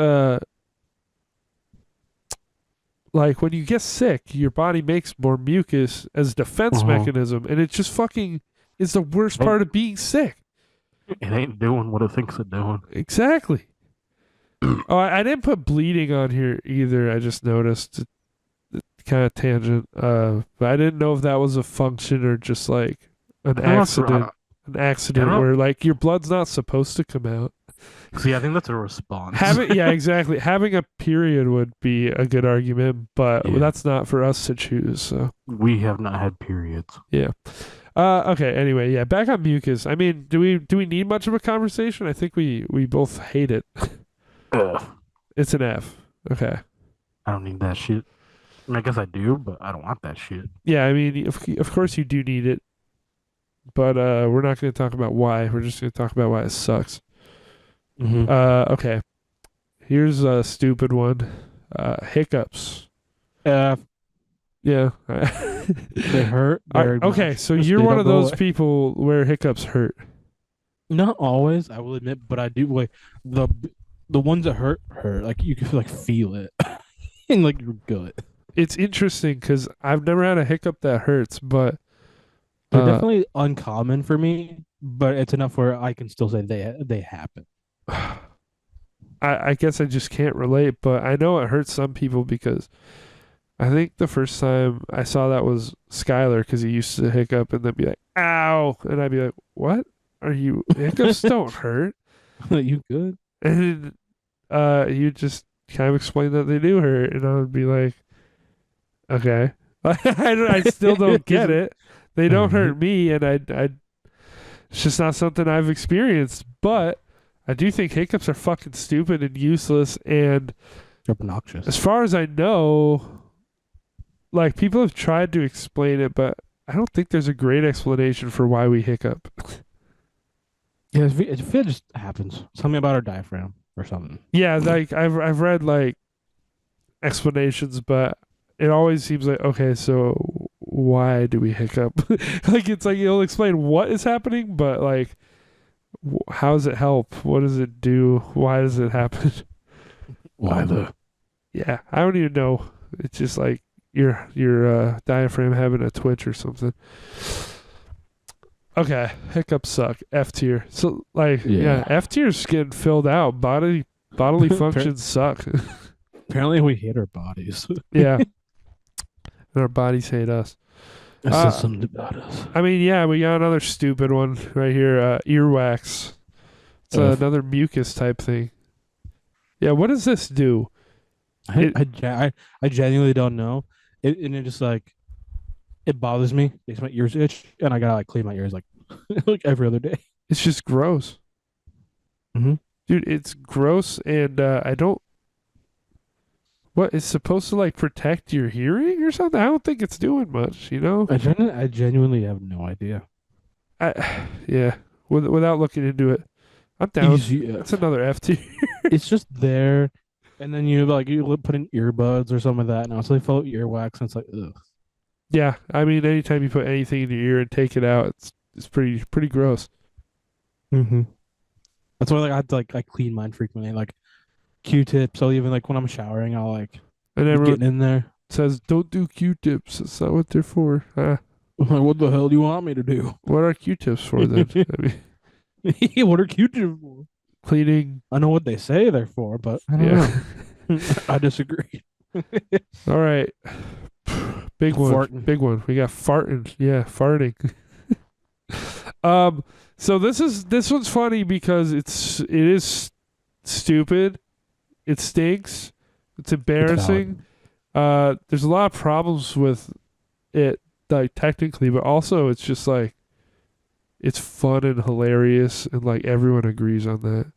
like when you get sick, your body makes more mucus as a defense mechanism, and it just fucking is the worst part of being sick. It ain't doing what it thinks it's doing. Exactly. Oh, I didn't put bleeding on here either. I just noticed it kind of tangent. But I didn't know if that was a function or just like an accident. An accident where like your blood's not supposed to come out. See, I think that's a response. Yeah, exactly. Having a period would be a good argument, but Yeah. that's not for us to choose. So We have not had periods. yeah. Okay. Anyway, yeah. Back on mucus. I mean, do we need much of a conversation? I think we both hate it. Ugh. It's an F. Okay. I don't need that shit. I mean, I guess I do, but I don't want that shit. Yeah. I mean, of course you do need it, but we're not going to talk about why. We're just going to talk about why it sucks. Mm-hmm. Okay. here's a stupid one. Hiccups. Uh, Yeah. they hurt. They're Okay, so obnoxious. you're They one don't of go those away. people where hiccups hurt. Not always, I will admit, but I do like the the ones that hurt. Like you can feel it, and like you're good. It's interesting because I've never had a hiccup that hurts, but They're uh, definitely uncommon for me, but it's enough where I can still say they happen. I guess I just can't relate. But I know it hurts some people because I think the first time I saw that was Skylar because he used to hiccup and then be like, "Ow," and I'd be like, "What? Are you hiccups don't hurt?" You good? And you just kind of explain that they do hurt, and I would be like, "Okay." I still don't Is get it- it. They All don't right. hurt me, and it's just not something I've experienced. But I do think hiccups are fucking stupid and useless. And Obnoxious. as far as I know, like people have tried to explain it, but I don't think there's a great explanation for why we hiccup. Yeah, if it just happens. Tell me about our diaphragm or something. Yeah, like I've read like explanations, but it always seems like okay, so why do we hiccup? Like it's like you'll explain what is happening, but like how does it help? What does it do? Why does it happen? Why the Yeah, I don't even know. It's just like your diaphragm having a twitch or something. Okay, hiccups suck. F tier. So like yeah, Yeah. F tier's getting filled out. Bodily functions suck. Apparently we hate our bodies. Yeah, and our bodies hate us. That says Uh, something about us. I mean, yeah, we got another stupid one right here. Earwax. It's Ugh. another mucus type thing. Yeah, what does this do? I, It I, ge- I, I genuinely don't know. And it just like it bothers me. Makes my ears itch, and I gotta like clean my ears like like every other day. it's just gross, Mm-hmm. dude. It's gross, and I don't. What it's supposed to like protect your hearing or something? I don't think it's doing much. You know? I genuinely have no idea. Yeah. Without looking into it, I'm down. Easy That's F. another F tier. It's just there, and then you put in earbuds or something like that, and also they follow earwax, and it's like ugh. Yeah, I mean, anytime you put anything in your ear and take it out, it's pretty gross. Mm-hmm. That's why like I have to like I clean mine frequently, like Q-tips. I'll even like when I'm showering, I'll like And be everyone getting in there. says, "Don't do Q-tips. That's not what they're for." I'm like, what the hell do you want me to do? What are Q-tips for then? I mean, What are Q-tips for? cleaning. I know what they say they're for, but I don't Yeah. know. I disagree. All right. Big one. Farting. Big one. We got farting. Yeah, farting. um. So this one's funny because it is stupid. It stinks. It's It's embarrassing. valid. There's a lot of problems with it, like technically, but also it's just like it's fun and hilarious, and like everyone agrees on that.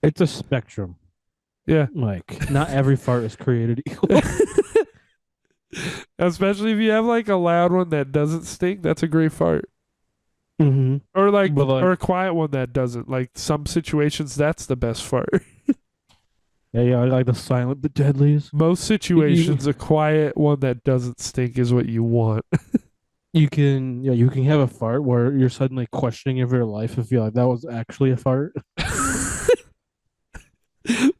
It's a spectrum. Yeah, Like, not every fart is created equal. especially if you have like a loud one that doesn't stink. That's a great fart. Mm-hmm. Or like, But like, or a quiet one that doesn't. Like some situations, that's the best fart. yeah, like the silent but deadliest. Most You, situations, a quiet one that doesn't stink is what you want. you can have a fart where you're suddenly questioning if your life and feel like that was actually a fart.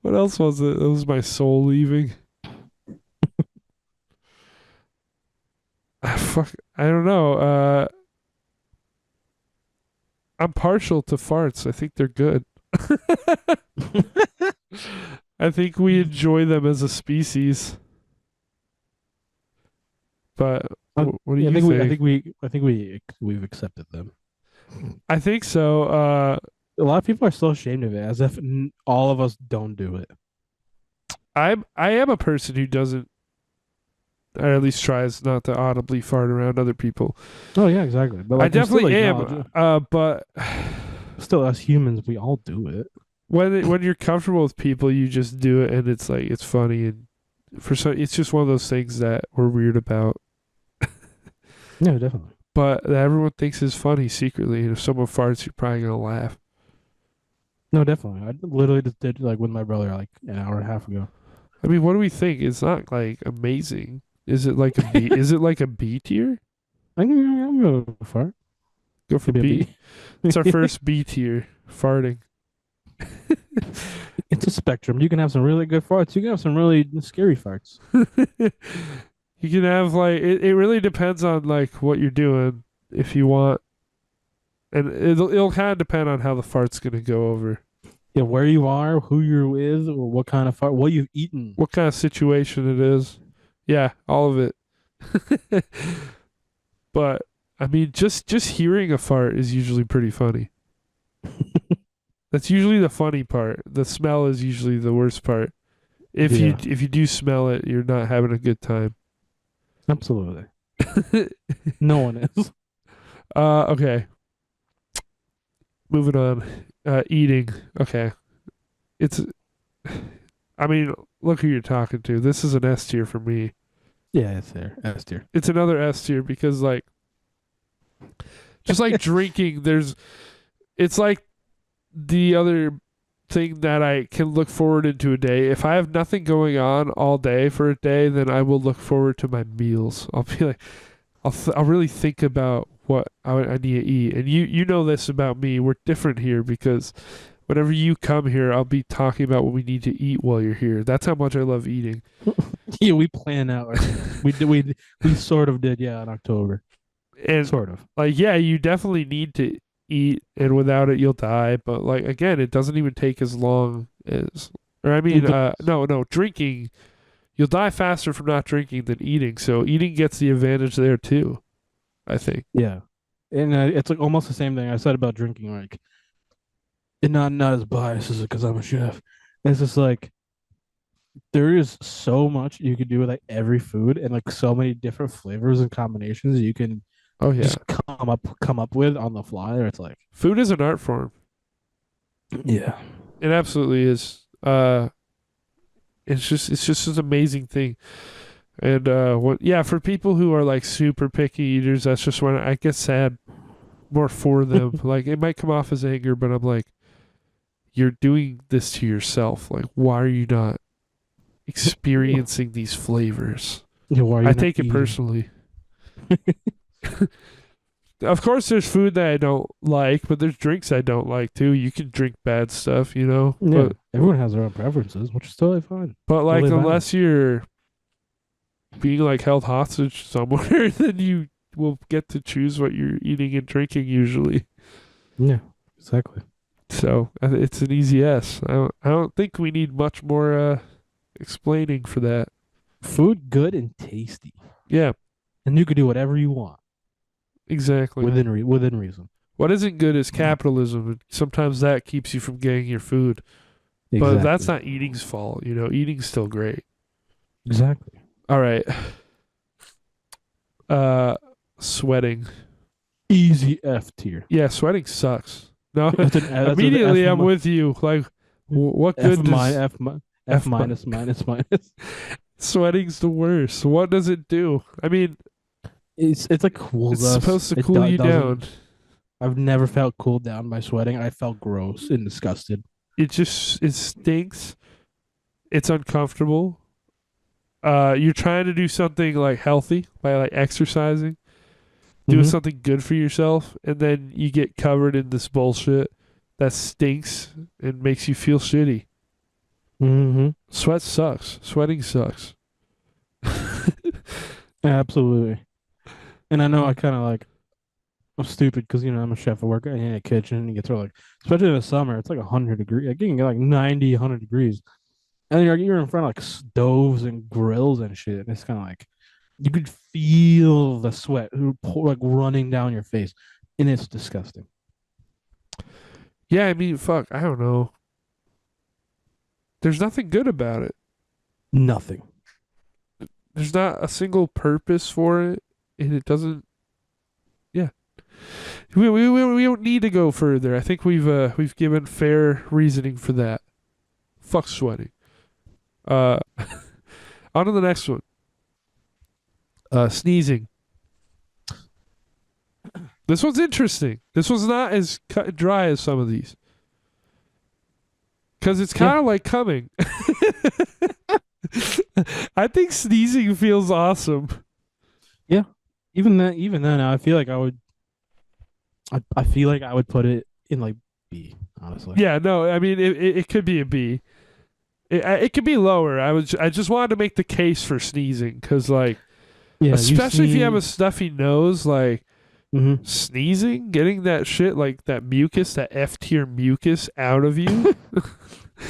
What else was it? It was my soul leaving. Fuck, I don't know. I'm partial to farts. I think they're good. I think we enjoy them as a species. But what do Yeah, you think? I think we've accepted them. I think so. A lot of people are still ashamed of it, as if all of us don't do it. I am a person who doesn't, or at least tries not to audibly fart around other people. Oh yeah, exactly. But I like, we still definitely acknowledge am. it. But Still, as humans, we all do it. when you're comfortable with people, you just do it, and it's like it's funny, and for some, it's just one of those things that we're weird about. Yeah, definitely. But that everyone thinks is funny secretly, and if someone farts, you're probably gonna laugh. No, definitely. I literally just did like with my brother like an hour and a half ago. I mean, what do we think? It's not like amazing. Is it like a B? Is it like a B tier? I'm gonna go fart. Go for Maybe a B. B. It's our first B tier. Farting. It's a spectrum. You can have some really good farts. You can have some really scary farts. You can have like it really depends on like what you're doing if you want, and it'll kind of depend on how the fart's gonna go over, Yeah, where you are, who you're with, or what kind of fart, what you've eaten. what kind of situation it is. Yeah, all of it. But I mean, just hearing a fart is usually pretty funny. That's usually the funny part. The smell is usually the worst part. Yeah, If you do smell it, you're not having a good time. absolutely. No one is. Okay, moving on. Eating. Okay, it's. I mean, look who you're talking to. This is an S tier for me. Yeah, it's there. S tier. It's another S tier because like just like drinking, there's it's like the other thing that I can look forward into a day. If I have nothing going on all day for a day, then I will look forward to my meals. I'll be like, I'll really think about what I need to eat. And you know this about me. We're different here because whenever you come here, I'll be talking about what we need to eat while you're here. That's how much I love eating. Yeah, we plan out our things. We sort of did, yeah, in October. And Sort of. like, yeah, you definitely need to eat, and without it, you'll die. But like again, it doesn't even take as long as, or I mean, no, drinking. You'll die faster from not drinking than eating. So eating gets the advantage there too, I think. Yeah. And it's like almost the same thing I said about drinking. Like, and not as biased as because I'm a chef. It's just like there is so much you could do with like every food and like so many different flavors and combinations you can Oh yeah, just come up with on the fly. Or it's like, food is an art form. yeah, It absolutely is. It's just an amazing thing. And what yeah, for people who are like super picky eaters, that's just when I get sad more for them. Like it might come off as anger, but I'm like, you're doing this to yourself. Like, why are you not experiencing these flavors? yeah. Why are I you not take it eating? personally. Of course, there's food that I don't like, but there's drinks I don't like too. You can drink bad stuff, you know, Yeah, everyone has their own preferences, which is totally fine, but like totally valid. unless you're being like held hostage somewhere, then you will get to choose what you're eating and drinking usually. Yeah, exactly. So it's an easy S. I don't think we need much more explaining for that. Food good and tasty, Yeah, and you could do whatever you want exactly. within reason. What isn't good is capitalism, and sometimes that keeps you from getting your food. But that's Exactly. not eating's fault, you know. Eating's still great. Exactly. All right. Uh, sweating. Easy F tier. Yeah, sweating sucks. No, That's an immediately I'm with you. Like, what F good minus does F F? minus minus minus. Sweating's the worst. What does it do? I mean, It's like cools it's us. supposed to cool you down. Doesn't. I've never felt cooled down by sweating. I felt gross and disgusted. It stinks. It's uncomfortable. You're trying to do something like healthy by like exercising, doing Mm-hmm. something good for yourself, and then you get covered in this bullshit that stinks and makes you feel shitty. Mm-hmm. Sweat sucks. Sweating sucks. Absolutely. And I know I kind of like I'm stupid because I'm a chef. I work in a kitchen. And you get to like, especially in the summer, it's like 100 degrees. Like you can get like 90, 100 degrees, and then you're in front of like stoves and grills and shit. And it's kind of like you could feel the sweat like running down your face, and it's disgusting. Yeah, I mean, fuck, I don't know. There's nothing good about it. Nothing. There's not a single purpose for it, and it doesn't. Yeah, we don't need to go further. I think we've given fair reasoning for that. Fuck sweating. Uh, on to the next one. Sneezing. This one's interesting. This one's not as cut and dry as some of these. because it's Yeah. kind of like coming. I think sneezing feels awesome. Yeah. Even then, I feel like I would. I feel like I would put it in like B. Honestly. Yeah, no, I mean it could be a B. It could be lower. I just wanted to make the case for sneezing because like Yeah. You especially if you have a sneeze. stuffy nose, like Mm-hmm. sneezing, getting that shit like that mucus, that F tier mucus out of you.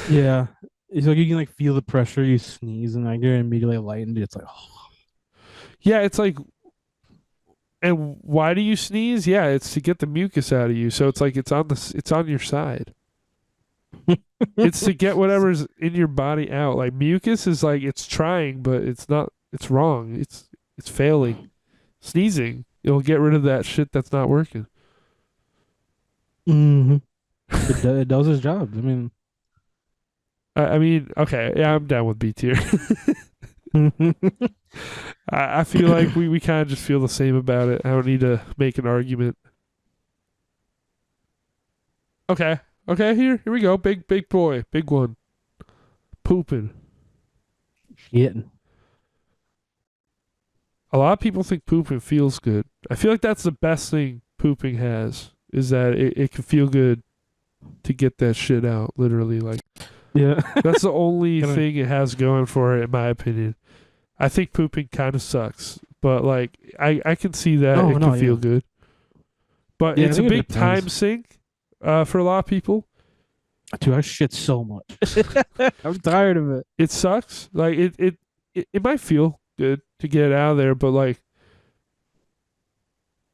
Yeah. It's like you can like feel the pressure. You sneeze and like you're immediately lightened. It's like, Yeah, it's like, and why do you sneeze? Yeah, it's to get the mucus out of you. So it's like it's on your side. It's to get whatever's in your body out. Like mucus is like it's trying, but it's not. It's wrong. It's failing. Sneezing, it'll get rid of that shit that's not working. mm-hmm. It does its job. I mean, I mean, okay, yeah, I'm down with B tier. I feel like we kind of just feel the same about it. I don't need to make an argument. Okay, okay, here we go. Big boy, big one. Pooping. shitting. A lot of people think pooping feels good. I feel like that's the best thing pooping has is that it can feel good to get that shit out. Literally, like Yeah. that's the only Gonna- thing it has going for it, in my opinion. I think pooping kind of sucks, but like I can see that Oh it no, can feel yeah. good. But Yeah, I it's a think it big depends. time sink for a lot of people. Dude, I shit so much. I'm tired of it. It sucks. Like it might feel good to get it out of there, but like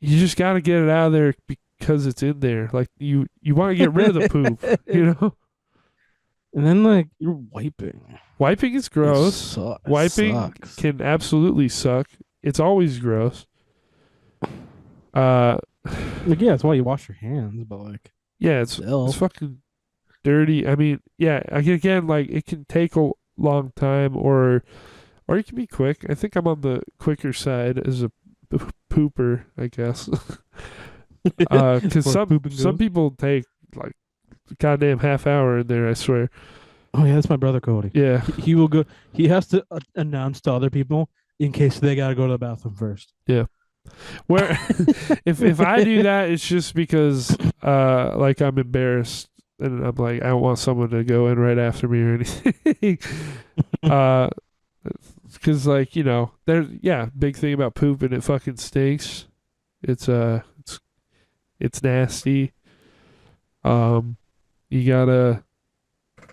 you just got to get it out of there because it's in there. Like you want to get rid of the poop, you know? And then like you're wiping. Wiping is gross. It Wiping sucks. can absolutely suck. It's always gross. Uh Like yeah, that's why you wash your hands, but like yeah, it's still. fucking dirty. I mean, yeah, again like it can take a long time or it can be quick. I think I'm on the quicker side as a pooper, I guess. Cuz Or poop and some go. people take like a goddamn half hour in there, I swear. Oh yeah, that's my brother Cody. Yeah. He will go. He has to announce to other people in case they gotta go to the bathroom first. Yeah. Where if I do that, it's just because like I'm embarrassed and I'm like I don't want someone to go in right after me or anything. uh, because like you know there's yeah big thing about poop and it fucking stinks. It's it's nasty. You gotta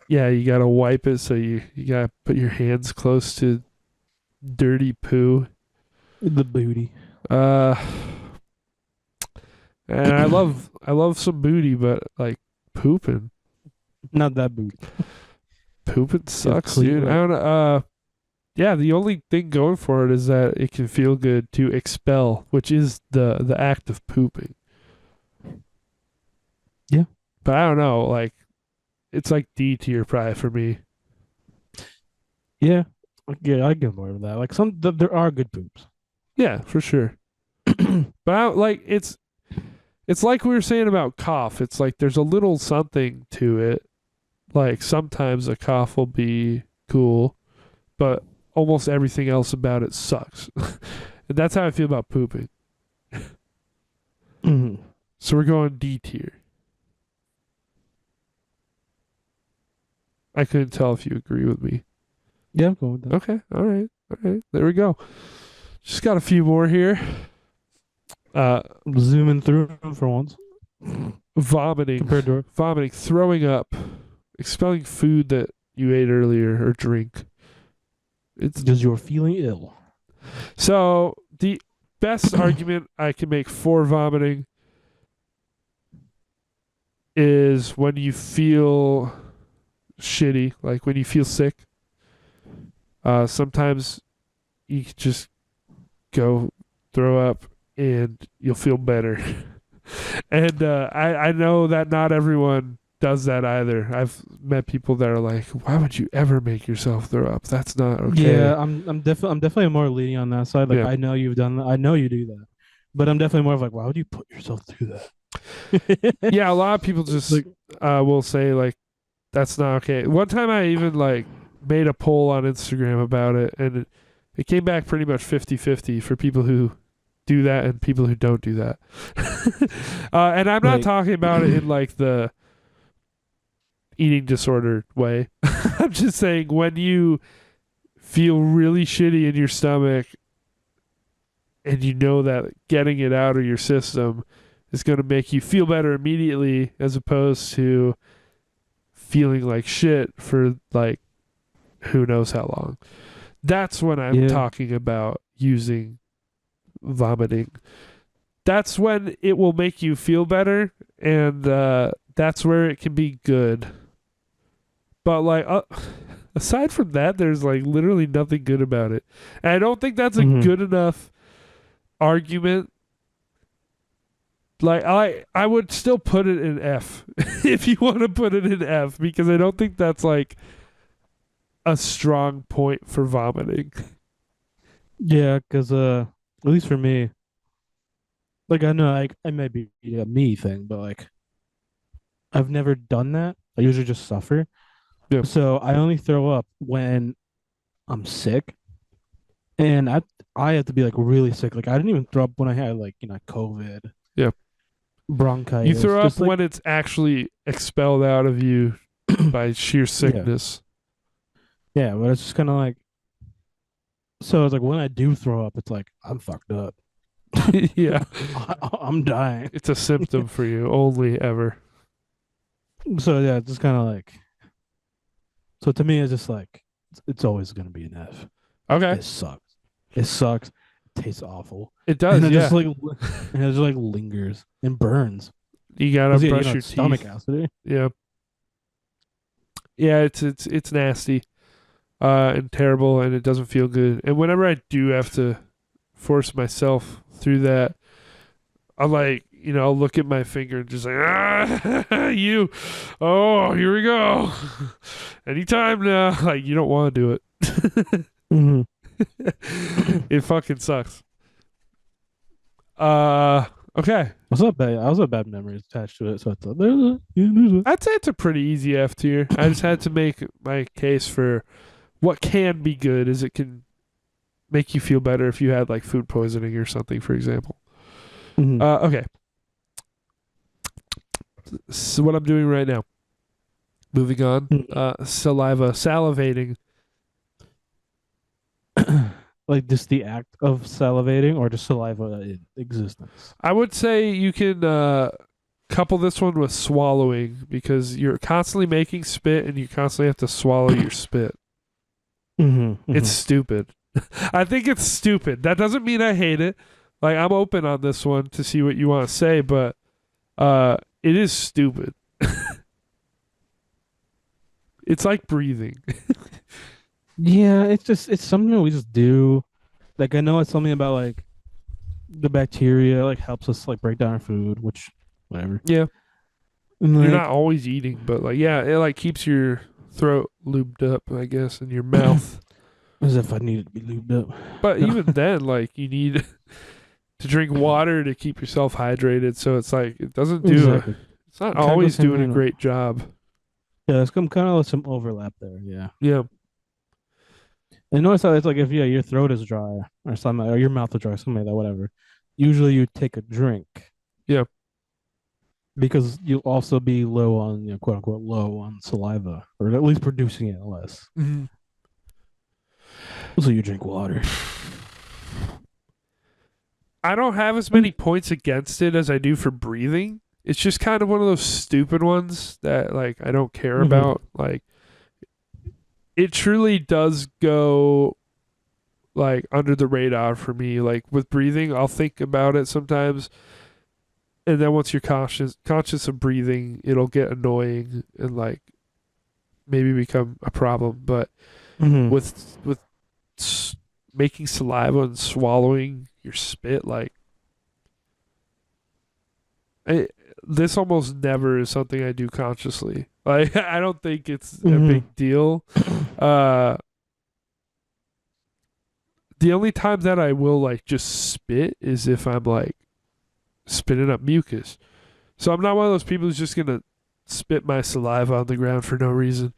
you gotta wipe it so you gotta put your hands close to dirty poo. The booty. Uh. And I love some booty, but like pooping, Not that booty. pooping sucks, clean dude. it. I don't know. Yeah, the only thing going for it is that it can feel good to expel, which is the act of pooping. Yeah. But I don't know, like it's like D tier probably for me. Yeah. Yeah, I get more of that. Like there are good poops. Yeah, for sure. But I, like it's like we were saying about cough. It's like there's a little something to it. Like sometimes a cough will be cool, but almost everything else about it sucks. And that's how I feel about pooping. Mhm. So we're going D tier. I couldn't tell if you agree with me. Yeah, I'm going with that. Okay, all right, all right. There we go. Just got a few more here. I'm zooming through them for once. Vomiting, Compared to vomiting, throwing up, expelling food that you ate earlier or drink. It's because you're feeling ill. so the best argument I can make for vomiting is when you feel shitty, like when you feel sick. Sometimes you can just go throw up and you'll feel better. And I know that not everyone does that either. I've met people that are like, "Why would you ever make yourself throw up? That's not okay." Yeah, I'm definitely more leaning on that side. Like Yeah. I know you've done that. I know you do that. But I'm definitely more of like, why would you put yourself through that? Yeah, a lot of people just Like, will say like that's not okay. One time I even like made a poll on Instagram about it, and it came back pretty much 50-50 for people who do that and people who don't do that. And I'm not Like, talking about it in like the eating disorder way. I'm just saying when you feel really shitty in your stomach and you know that getting it out of your system is going to make you feel better immediately as opposed to feeling like shit for like who knows how long. That's when I'm yeah, talking about using vomiting. That's when it will make you feel better, and that's where it can be good. But like, aside from that, there's like literally nothing good about it. And I don't think that's a hmm good enough argument. Like I would still put it in F if you want to put it in F because I don't think that's like a strong point for vomiting. yeah, because at least for me, like I know like it may be a me thing, but like I've never done that. I usually just suffer. Yeah, So I only throw up when I'm sick, and I have to be like really sick. Like I didn't even throw up when I had like COVID, yeah. You bronchitis, throw up just like when it's actually expelled out of you by sheer yeah, sickness. yeah. But it's just kind of like so. It's like when I do throw up, it's like I'm fucked up. Yeah, I'm dying. it's a symptom for you only ever. So yeah, it's just kind of like so to me, it's just like it's always gonna be an F. Okay, It sucks. It sucks. It tastes awful, it and does. it just Yeah, like and it just like lingers and burns. you gotta Cause yeah, brush your it's stomach teeth. acid. Yeah, yeah. It's nasty, and terrible, and it doesn't feel good. And whenever I do have to force myself through that, I'm like, I'll look at my finger and just like, you, oh, here we go. Anytime now. Like, you don't want to do it. Mm-hmm. It fucking sucks. Okay. I also have bad memories attached to it, so I thought there's a I'd say it's a pretty easy F tier. I just had to make my case for what can be good is it can make you feel better if you had like food poisoning or something, for example. mm-hmm. Okay. So what I'm doing right now. Moving on. Salivating. Like just the act of salivating or just saliva in existence. I would say you can couple this one with swallowing because you're constantly making spit and you constantly have to swallow your spit. Mm-hmm. It's Mm-hmm. stupid. I think it's stupid. That doesn't mean I hate it. Like I'm open on this one to see what you want to say, but it is stupid. It's like breathing. Yeah, it's something that we just do. Like I know it's something about like the bacteria like helps us like break down our food, which whatever. Yeah. And You're like not always eating, but like yeah, it like keeps your throat lubed up, I guess, and your mouth. as if I needed to be lubed up. But No. even then, like you need to drink water to keep yourself hydrated. So it's like it doesn't do Exactly. it's not Kind of always goes hand doing a in hand. great job. Yeah, there's some kind of some overlap there. Yeah. Yeah. And notice how it's like if your throat is dry or something, or your mouth is dry, something like that, whatever. Usually you take a drink Yeah. because you'll also be low on, quote unquote, low on saliva, or at least producing it less. Mhm. So you drink water. I don't have as many points against it as I do for breathing. It's just kind of one of those stupid ones that like I don't care Mm-hmm. about. Like it truly does go like under the radar for me. Like with breathing, I'll think about it sometimes, and then once you're conscious of breathing, it'll get annoying and like maybe become a problem. But Mm-hmm. with making saliva and swallowing your spit, like this almost never is something I do consciously. Like I don't think it's a Mm-hmm. big deal. Uh, the only time that I will like just spit is if I'm like spitting up mucus. So I'm not one of those people who's just gonna spit my saliva on the ground for no reason.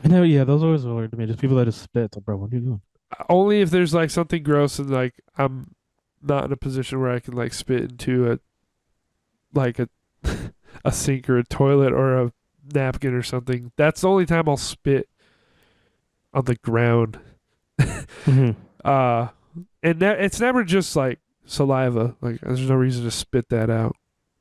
I know, yeah, those always weird to me. Just people that just spit. Like, bro, what are you doing? Only if there's like something gross and like I'm not in a position where I can like spit into a a sink or a toilet or a napkin or something. That's the only time I'll spit on the ground. Mm-hmm. Uh and it's never just like saliva. Like there's no reason to spit that out.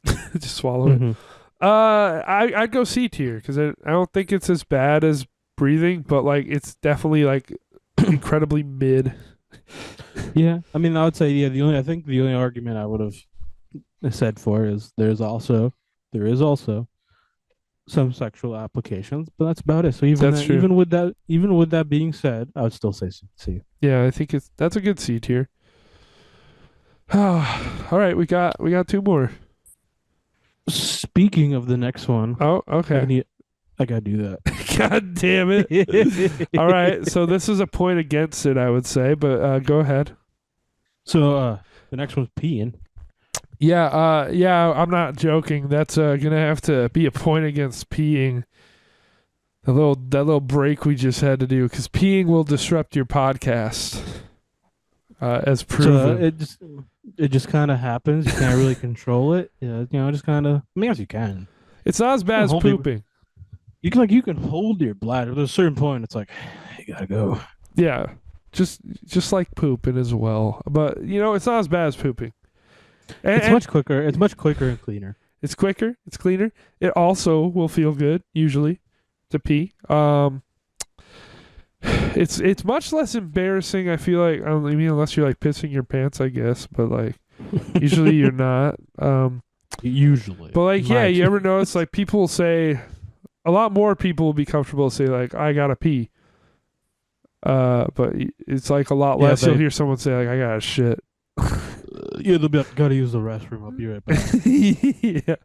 Just swallow it. Mm-hmm. I'd go C tier because I don't think it's as bad as breathing, but like it's definitely like incredibly mid. Yeah, I mean, I would say, yeah. I think the only argument I would have said for is there is also some sexual applications, but that's about it. So That's true. even with that being said, I would still say C. Yeah, I think that's a good C tier. All right, we got two more. Speaking of the next one, Oh, I okay. need I gotta do God damn it. All right, that. so this is a point against it, I would say, but go ahead. So the next one's peeing. Yeah, I'm not joking. That's gonna have to be a point against peeing. That little break we just had to do because peeing will disrupt your podcast, as So proven. it just kind of happens. You can't really control it. Yeah, just kind of. I mean, yes, you can. It's not as You bad can as hold your. pooping. You can hold your bladder. But at a certain point, it's like you gotta go. Yeah, just like pooping as well. But it's not as bad as pooping, and, It's and much quicker. It's much quicker and cleaner. it's quicker, it's cleaner. It also will feel good usually to pee. It's much less embarrassing. I feel like I mean unless you're like pissing your pants, I guess. But like usually you're not. Usually, But like in my yeah, you ever notice experience. like people will say a lot more people will be comfortable to say like I gotta pee. But it's like a lot Yeah, less. You'll hear someone say like I gotta shit. yeah, they'll be like, gotta use the restroom. I'll be right back. Yeah.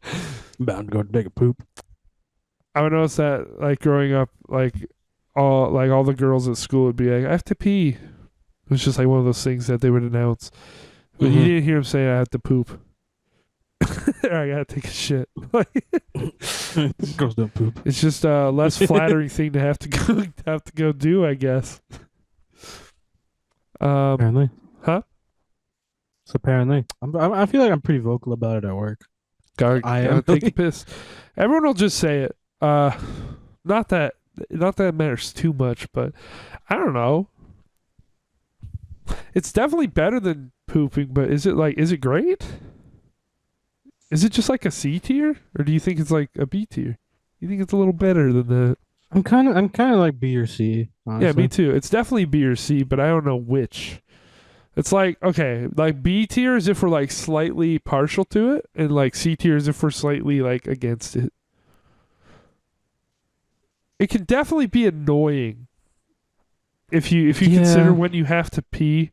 I'm bound to go take a poop. I would notice that like growing up, like all the girls at school would be like, I have to pee. It was just like one of those things that they would announce. But you Mm-hmm. didn't hear them say I have to poop. Or I gotta take a shit. Like Girls don't poop. it's just a less flattering thing to have to go do, I guess. Um Apparently. huh? So apparently, I feel like I'm pretty vocal about it at work. I Gotta am. take a piss. Everyone will just say it. Not that it matters too much, but I don't know. It's definitely better than pooping, but is it great? Is it just like a C tier, or do you think it's like a B tier? You think it's a little better than that? I'm kind of like B or C, Yeah, me honestly. too. It's definitely B or C, but I don't know which. It's like okay, like B tier is if we're like slightly partial to it, and like C tier is if we're slightly like against it. It can definitely be annoying if you consider Yeah, when you have to pee.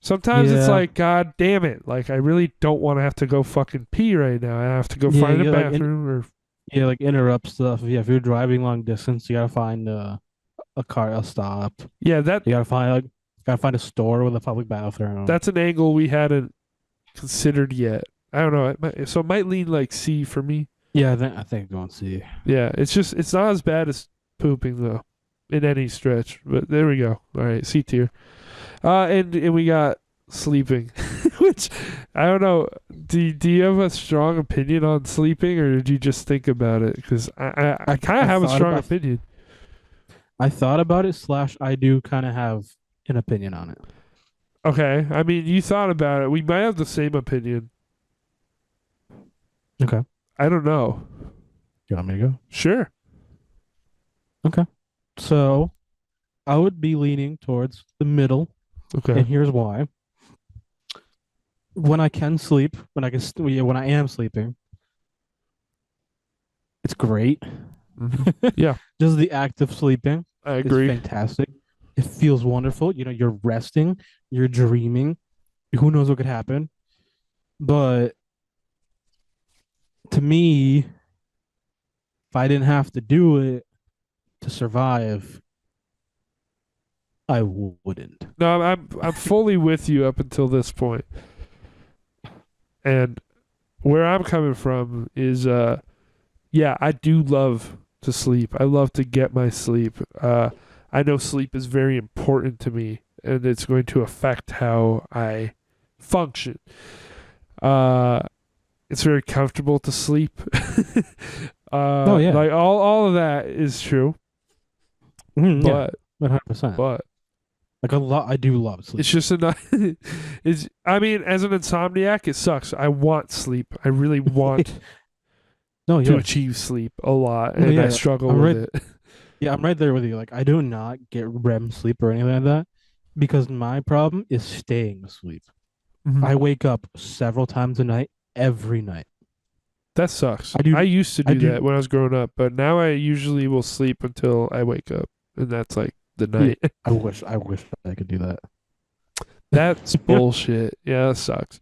Sometimes it's yeah, like, God damn it! Like I really don't want to have to go fucking pee right now. I have to go yeah. find a You bathroom or like interrupt stuff. Yeah, if you're driving long distance, you gotta find a stop. yeah, that You gotta find a store with a public bathroom. that's an angle we hadn't considered yet. I don't know. So it might lean like C for me. Yeah, I think going C. Yeah, it's not as bad as pooping though, in any stretch. But there we go. All right, C tier. And we got sleeping, which I don't know. Do you have a strong opinion on sleeping, or did you just think about it? Because I kind of I have a thought strong about opinion. I thought about it. Slash, I do kind of have an opinion on it. Okay, I mean you thought about it. We might have the same opinion. Okay. I don't know. You want me to go? Sure. Okay. So I would be leaning towards the middle, Okay. and here's why. When I can sleep, when I am sleeping, it's great. Yeah, Just the act of sleeping I is agree. fantastic. It feels wonderful. You're resting, you're dreaming. Who knows what could happen? But to me, if I didn't have to do it to survive, I wouldn't. No, I'm fully with you up until this point. And where I'm coming from is yeah, I do love to sleep. I love to get my sleep. I know sleep is very important to me, and it's going to affect how I function. Uh, it's very comfortable to sleep. Oh yeah. Like all of that is true, Yeah, but 100%. but Like a lot, I do love it's sleeping. just enough. It's I mean, as an insomniac, it sucks. I want sleep. I really want No, to yes. achieve sleep a lot, No, and I yeah. struggle I'm with right. it. Yeah, I'm right there with you. Like, I do not get REM sleep or anything like that because my problem is staying asleep. Mhm. I wake up several times a night, every night. That sucks. I I do, used to I do do. that when I was growing up, but now I usually will sleep until I wake up, and that's like the Yeah, night. I wish I could do that. That's bullshit. Yeah, that sucks.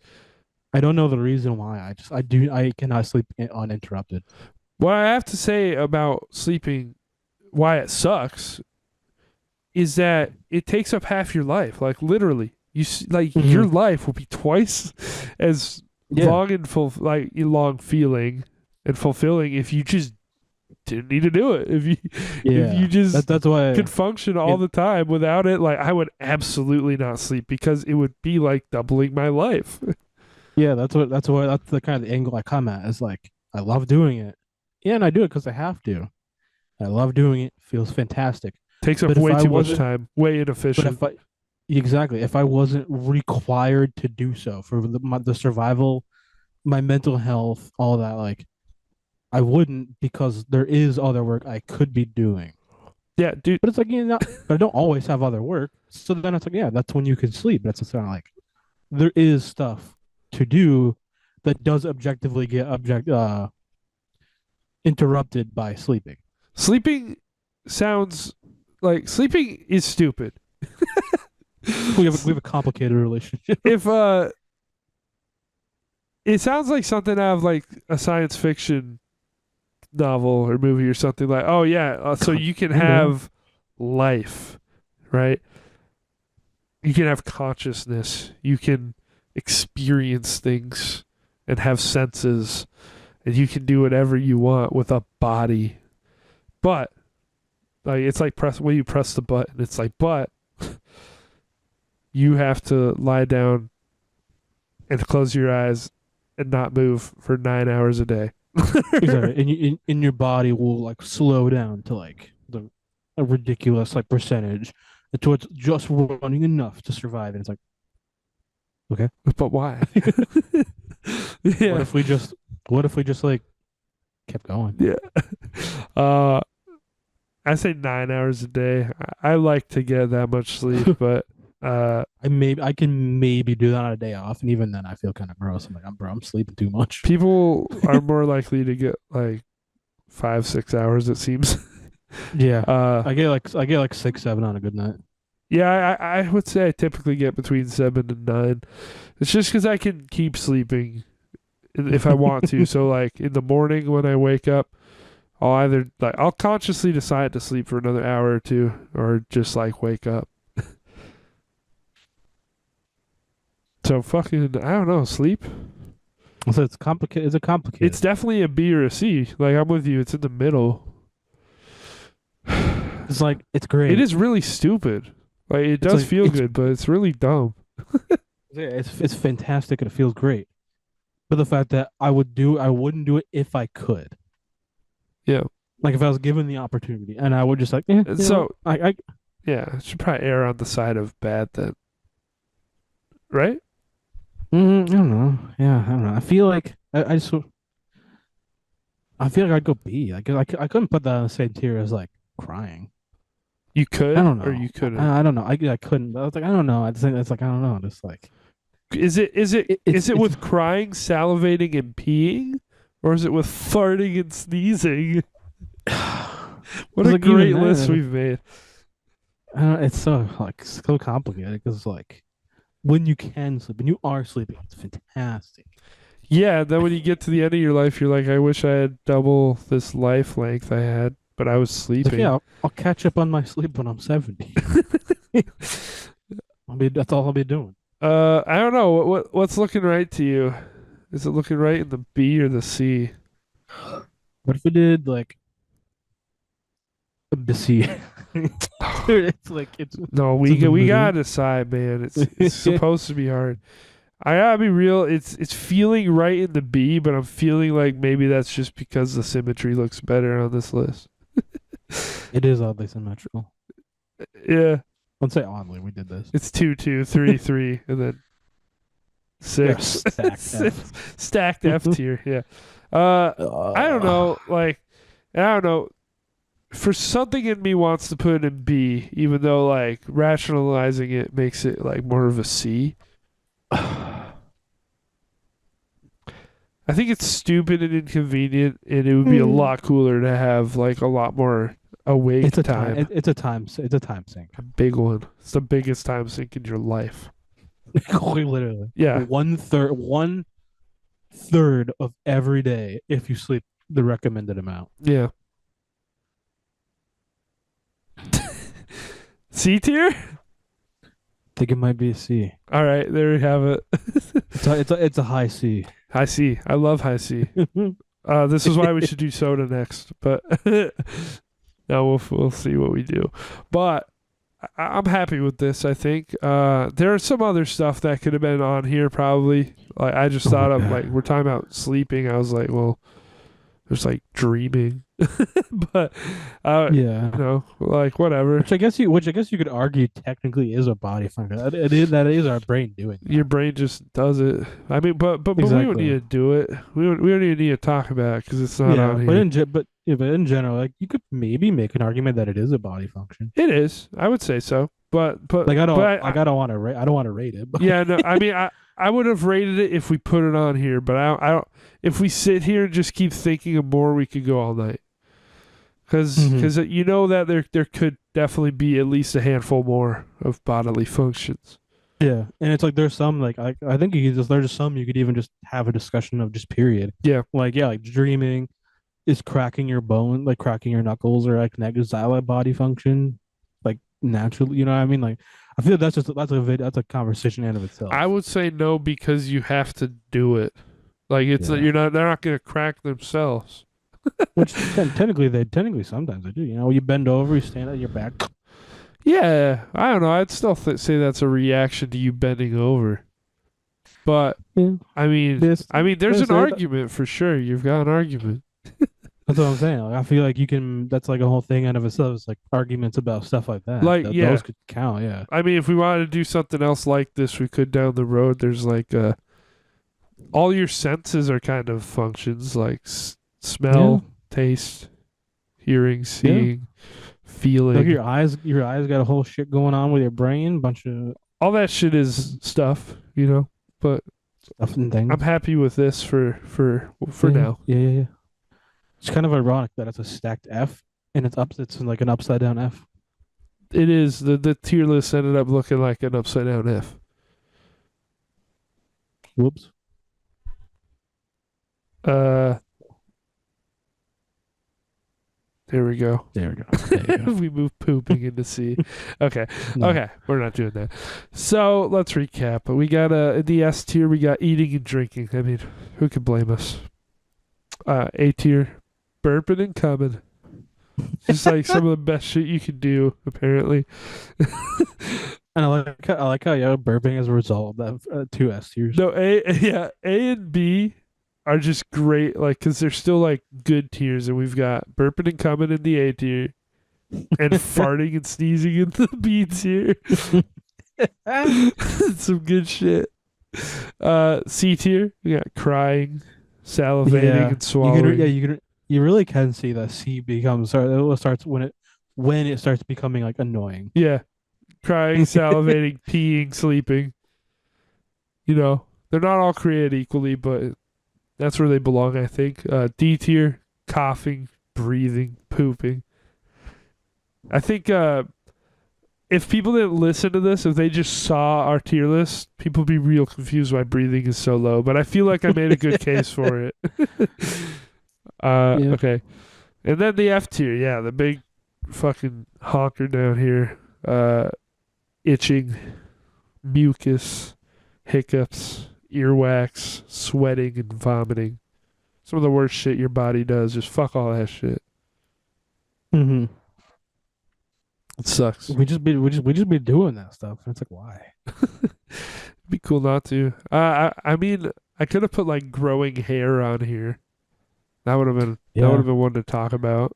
I don't know the reason why. I cannot sleep uninterrupted. What I have to say about sleeping, why it sucks, is that it takes up half your life. Like literally, like Hmm. your life will be twice as Yeah, long and long feeling and fulfilling if you just didn't need to do it. If you yeah. just That's why. could function all Yeah, the time without it, like I would absolutely not sleep because it would be like doubling my life. yeah. That's the kind of the angle I come at. Is like I love doing it. Yeah, and I do it because I have to. I love doing it. Feels fantastic. Takes up But if way I too much wasn't, time, way but inefficient. if I exactly, if I wasn't required to do so for the survival, my mental health, all that, like I wouldn't because there is other work I could be doing. Yeah, dude. But it's like but I don't always have other work. So then it's like, yeah, that's when you can sleep. That's just kind of like there is stuff to do that does objectively get interrupted by sleeping. Sleeping sounds like sleeping is stupid. We have a complicated relationship. If it sounds like something out of like a science fiction novel or movie or something like, oh yeah, so you can Kinda. have life, right? You can have consciousness. You can experience things and have senses, and you can do whatever you want with a body. But like it's like press when you press the button, it's like, but you have to lie down and close your eyes and not move for 9 hours a day. Exactly. And in your body will like slow down to like a ridiculous like percentage until it's just running enough to survive. And it's like, okay. But why? What Yeah, if we just what if we just like kept going? yeah. Uh, I say 9 hours a day. I like to get that much sleep, but I can maybe do that on a day off, and even then I feel kind of gross. I'm like, I'm sleeping too much. people are more likely to get like 5, 6 hours. It seems. Yeah. Uh, I get like 6, 7 on a good night. yeah, I would say I typically get between 7 and 9. It's just because I can keep sleeping if I want to. So like in the morning when I wake up, I'll consciously decide to sleep for another hour or two, or just like wake up. So fucking I don't know, sleep. So it's complicated. Is it It's complicated? definitely a B or a C. Like I'm with you. It's in the middle. It's like it's It great. is really stupid. Like it It's does like feel good, but it's really dumb. yeah, it's fantastic and it feels great. But the fact that I wouldn't do it if I could. Yeah. Like if I was given the opportunity, and I would just like, yeah, And so I yeah, it should probably err on the side of bad then, right? I don't know. Yeah, I don't know. I feel like I'd go B. I couldn't put that on the same tier as like crying. You I could don't or know. you couldn't. I don't know. I couldn't. But I was like, I don't know. I just think it's like I don't know. Just like Is it is it it's is it it's with crying, salivating, and peeing, or is it with farting and sneezing? What it's a like even great list then, we've made. it's so like so complicated because like when you can sleep, when you are sleeping, it's fantastic. Yeah, then when you get to the end of your life, you're like, I wish I had double this life length I had, but I was It's like, yeah, sleeping. I'll catch up on my sleep when I'm 70. That's all I'll be doing. I don't know what's looking right to you. Is it looking right in the B or the C? What if we did like a C? Dude, it's like No, it's in the we middle. gotta decide, man. It's supposed to be hard. I gotta be real. It's feeling right in the B, but I'm feeling like maybe that's just because the symmetry looks better on this list. It is oddly symmetrical. Yeah, Let's say oddly, we did this. it's 2-2, 3-3, and then Yeah, six, stacked six F. stacked F tier. Yeah. Uh, I don't Uh, know. Like, I don't know. For something in me wants to put it in B, even though like rationalizing it makes it like more of a C. I think it's stupid and inconvenient, and it would be a lot cooler to have like a lot more it's awake a time. time. It's a time sink. A big one. It's the biggest time sink in your life. Literally, Yeah, one third of every day if you sleep the recommended amount. yeah. C tier. I think it might be a C. All right, there we have it. It's a high C. High C. I love high C. This is why we should do soda next, but now we'll see what we do. But I'm happy with this. I think there are some other stuff that could have been on here probably. Like I just Oh my thought of like god. we're talking about sleeping. I was like, well, there's like dreaming, but Yeah. like whatever. Which I guess you could argue technically is a body function. That is our brain doing Your that. brain just does it. I mean, but we don't need Exactly. to do it. We don't even need to talk about it because it's not Yeah, on but here. in general, like you could maybe make an argument that it is a body function. It is. I would say so. Like I don't I like I don't want to rate I don't want to rate it, but yeah, no. I mean, I would have rated it if we put it on here, but I don't. If we sit here and just keep thinking of more, we could go all night. Mhm. Because you know that there could definitely be at least a handful more of bodily functions. Yeah, and it's like there's some like I think you could just there's some you could even just have a discussion of just period. Yeah, Like yeah, like dreaming is cracking your bone, like cracking your knuckles or like negative silent body function, like naturally. You know what I mean? Like I feel that's a conversation in and of I itself. would say no because you have to do it. Like it's Yeah. you're not. They're not going to crack themselves. Which technically sometimes they do. You know, you bend over, you stand on your back. Yeah, I don't know. I'd still say that's a reaction to you bending over. But Yeah, this I mean, there's this an it. argument for sure. You've got an argument. That's what I'm saying. Like, I feel like you can. That's like a whole thing out of itself. It's like arguments about stuff like that. Like, That yeah. those could count. Yeah. I mean, if we wanted to do something else like this, we could down the road. There's like all your senses are kind of functions like Yeah. smell, taste, hearing, Yeah. seeing, Like feeling. your eyes got a whole shit going on with your brain, bunch of All that shit is stuff, you know. But stuff and I'm things. happy with this for Yeah. now. Yeah. Yeah. Yeah. It's kind of ironic that it's a stacked F and it's in like an upside down F. It is the tier list ended up looking like an upside down F. Whoops. Uh, there we go. There we go. There you go. We moved pooping into C. Okay. No. Okay. We're not doing that. So let's recap. We got in the S tier, we got eating and drinking. I mean, who could blame us? A tier, burping and coming. Just like some of the best shit you can do, apparently. And I like how yeah, burping as a result of that two S tiers. No, yeah, A and B are just great, like, because they're still like good tiers, and we've got burping and coming in the A tier, and farting and sneezing in the B tier. Some good shit. C tier, we got crying, salivating, Yeah, and swallowing. you really can see that C becomes it starts when it starts becoming like annoying. Yeah, crying, salivating, peeing, sleeping. You know, they're not all created equally, but that's where they belong, I think. D tier, coughing, breathing, pooping. I think if people didn't listen to this, if they just saw our tier list, people would be real confused why breathing is so low. But I feel like I made a good case for it. Yeah, Okay. And then the F tier, yeah, the big fucking honker down here. Itching, mucus, hiccups, earwax, sweating, and vomiting. some of the worst shit your body does. Just fuck all that shit. Mm-hmm. It sucks. We just be doing that stuff. And it's like, why? It'd be cool not to. I mean, I could have put like growing hair on here. That would have Yeah. been one to talk about.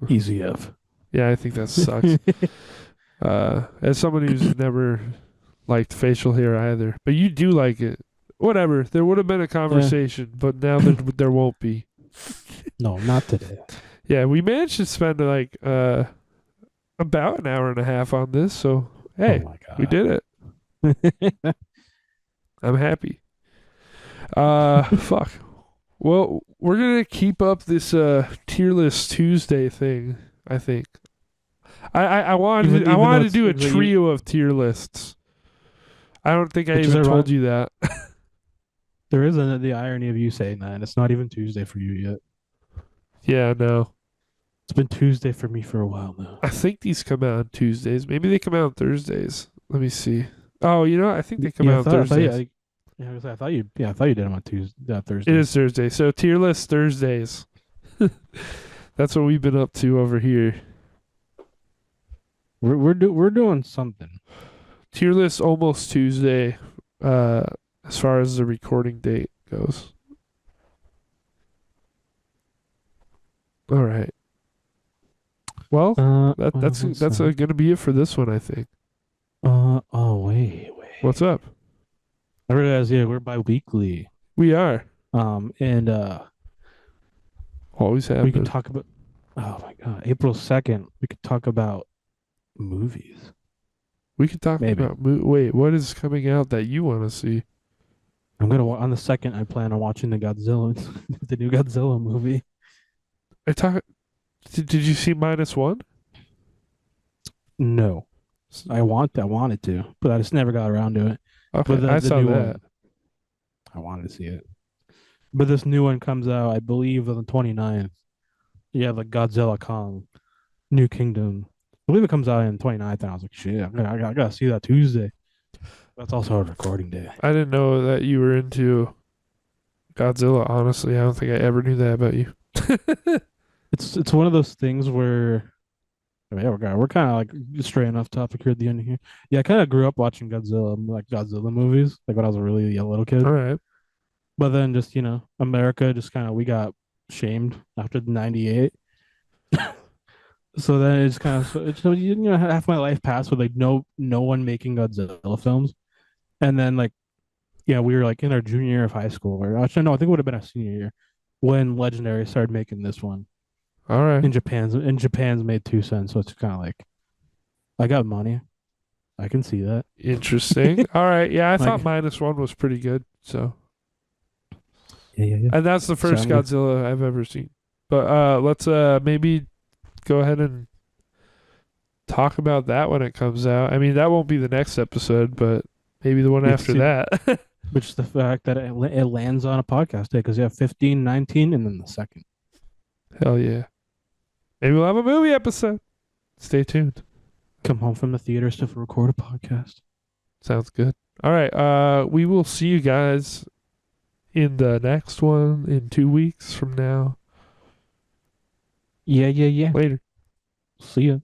Easy F. Yeah, I think that sucks. As someone who's never liked facial hair either, but you do like it. Whatever. There would have been a Yeah. conversation, but now there won't be. No, not today. Yeah, we managed to spend like about an hour and a half on this, so Oh hey, my we did it. god. I'm happy. Fuck. Well, we're gonna keep up this tier list Tuesday thing. I think. I wanted Even though to do a it's like trio of tier lists. I don't think I which is even told ironic. you that. There is the irony of you saying that, and it's not even Tuesday for you yet. Yeah, no. It's been Tuesday for me for a while now. I think these come out on Tuesdays. Maybe they come out on Thursdays. Let me see. Oh, I think they come Yeah, out on Thursdays. I thought you did them on Tuesday, Thursday. It is Thursday. So tier list Thursdays. That's what we've been up to over here. We're doing something. Tier list almost Tuesday, as far as the recording date goes. All right. Well, that's gonna be it for this one, I think. Oh wait. What's up? I realize, yeah, we're bi-weekly. We are And always have we could been. talk about. Oh my god, April 2nd. We could talk about movies. We could talk Maybe. about. Wait, what is coming out that you want to see? I'm gonna on the 2nd. I plan on watching the Godzilla, the new Godzilla movie. I talk. Did you see -1? No, I wanted to, but I just never got around to it. Okay, But I the saw new that. one, I wanted to see it. But this new one comes out, I believe, on the 29th. Yeah, the Godzilla Kong, New Kingdom. I believe it comes out on the 29th, and I was like, shit, I gotta see that Tuesday. That's also a recording day. I didn't know that you were into Godzilla. Honestly, I don't think I ever knew that about you. It's one of those things where I mean, we're kind of like straying off topic here at the end here. Yeah, I kind of grew up watching Godzilla movies, like when I was a really young little kid. All right. But then just America just kind of we got shamed after the '98. So then it's kind of half my life passed with like no one making Godzilla films, and then like we were like in our junior year of high school, or actually no, I think it would have been our senior year when Legendary started making this one. All right. In Japan's made 2 cents, so it's kind of like I got money, I can see that. Interesting. All right. Yeah, I thought Like -1 was pretty good. So, yeah. and that's the first I'm gonna- Godzilla I've ever seen. But let's maybe go ahead and talk about that when it comes out. I mean, that won't be the next episode, but maybe the one It's after the- that. which is the fact that it lands on a podcast day because you have 15, 19, and then the second. Hell yeah. Maybe we'll have a movie episode. Stay tuned. Come home from the theaters to record a podcast. Sounds good. All right. We will see you guys in the next one in 2 weeks from now. Yeah. Later. See ya.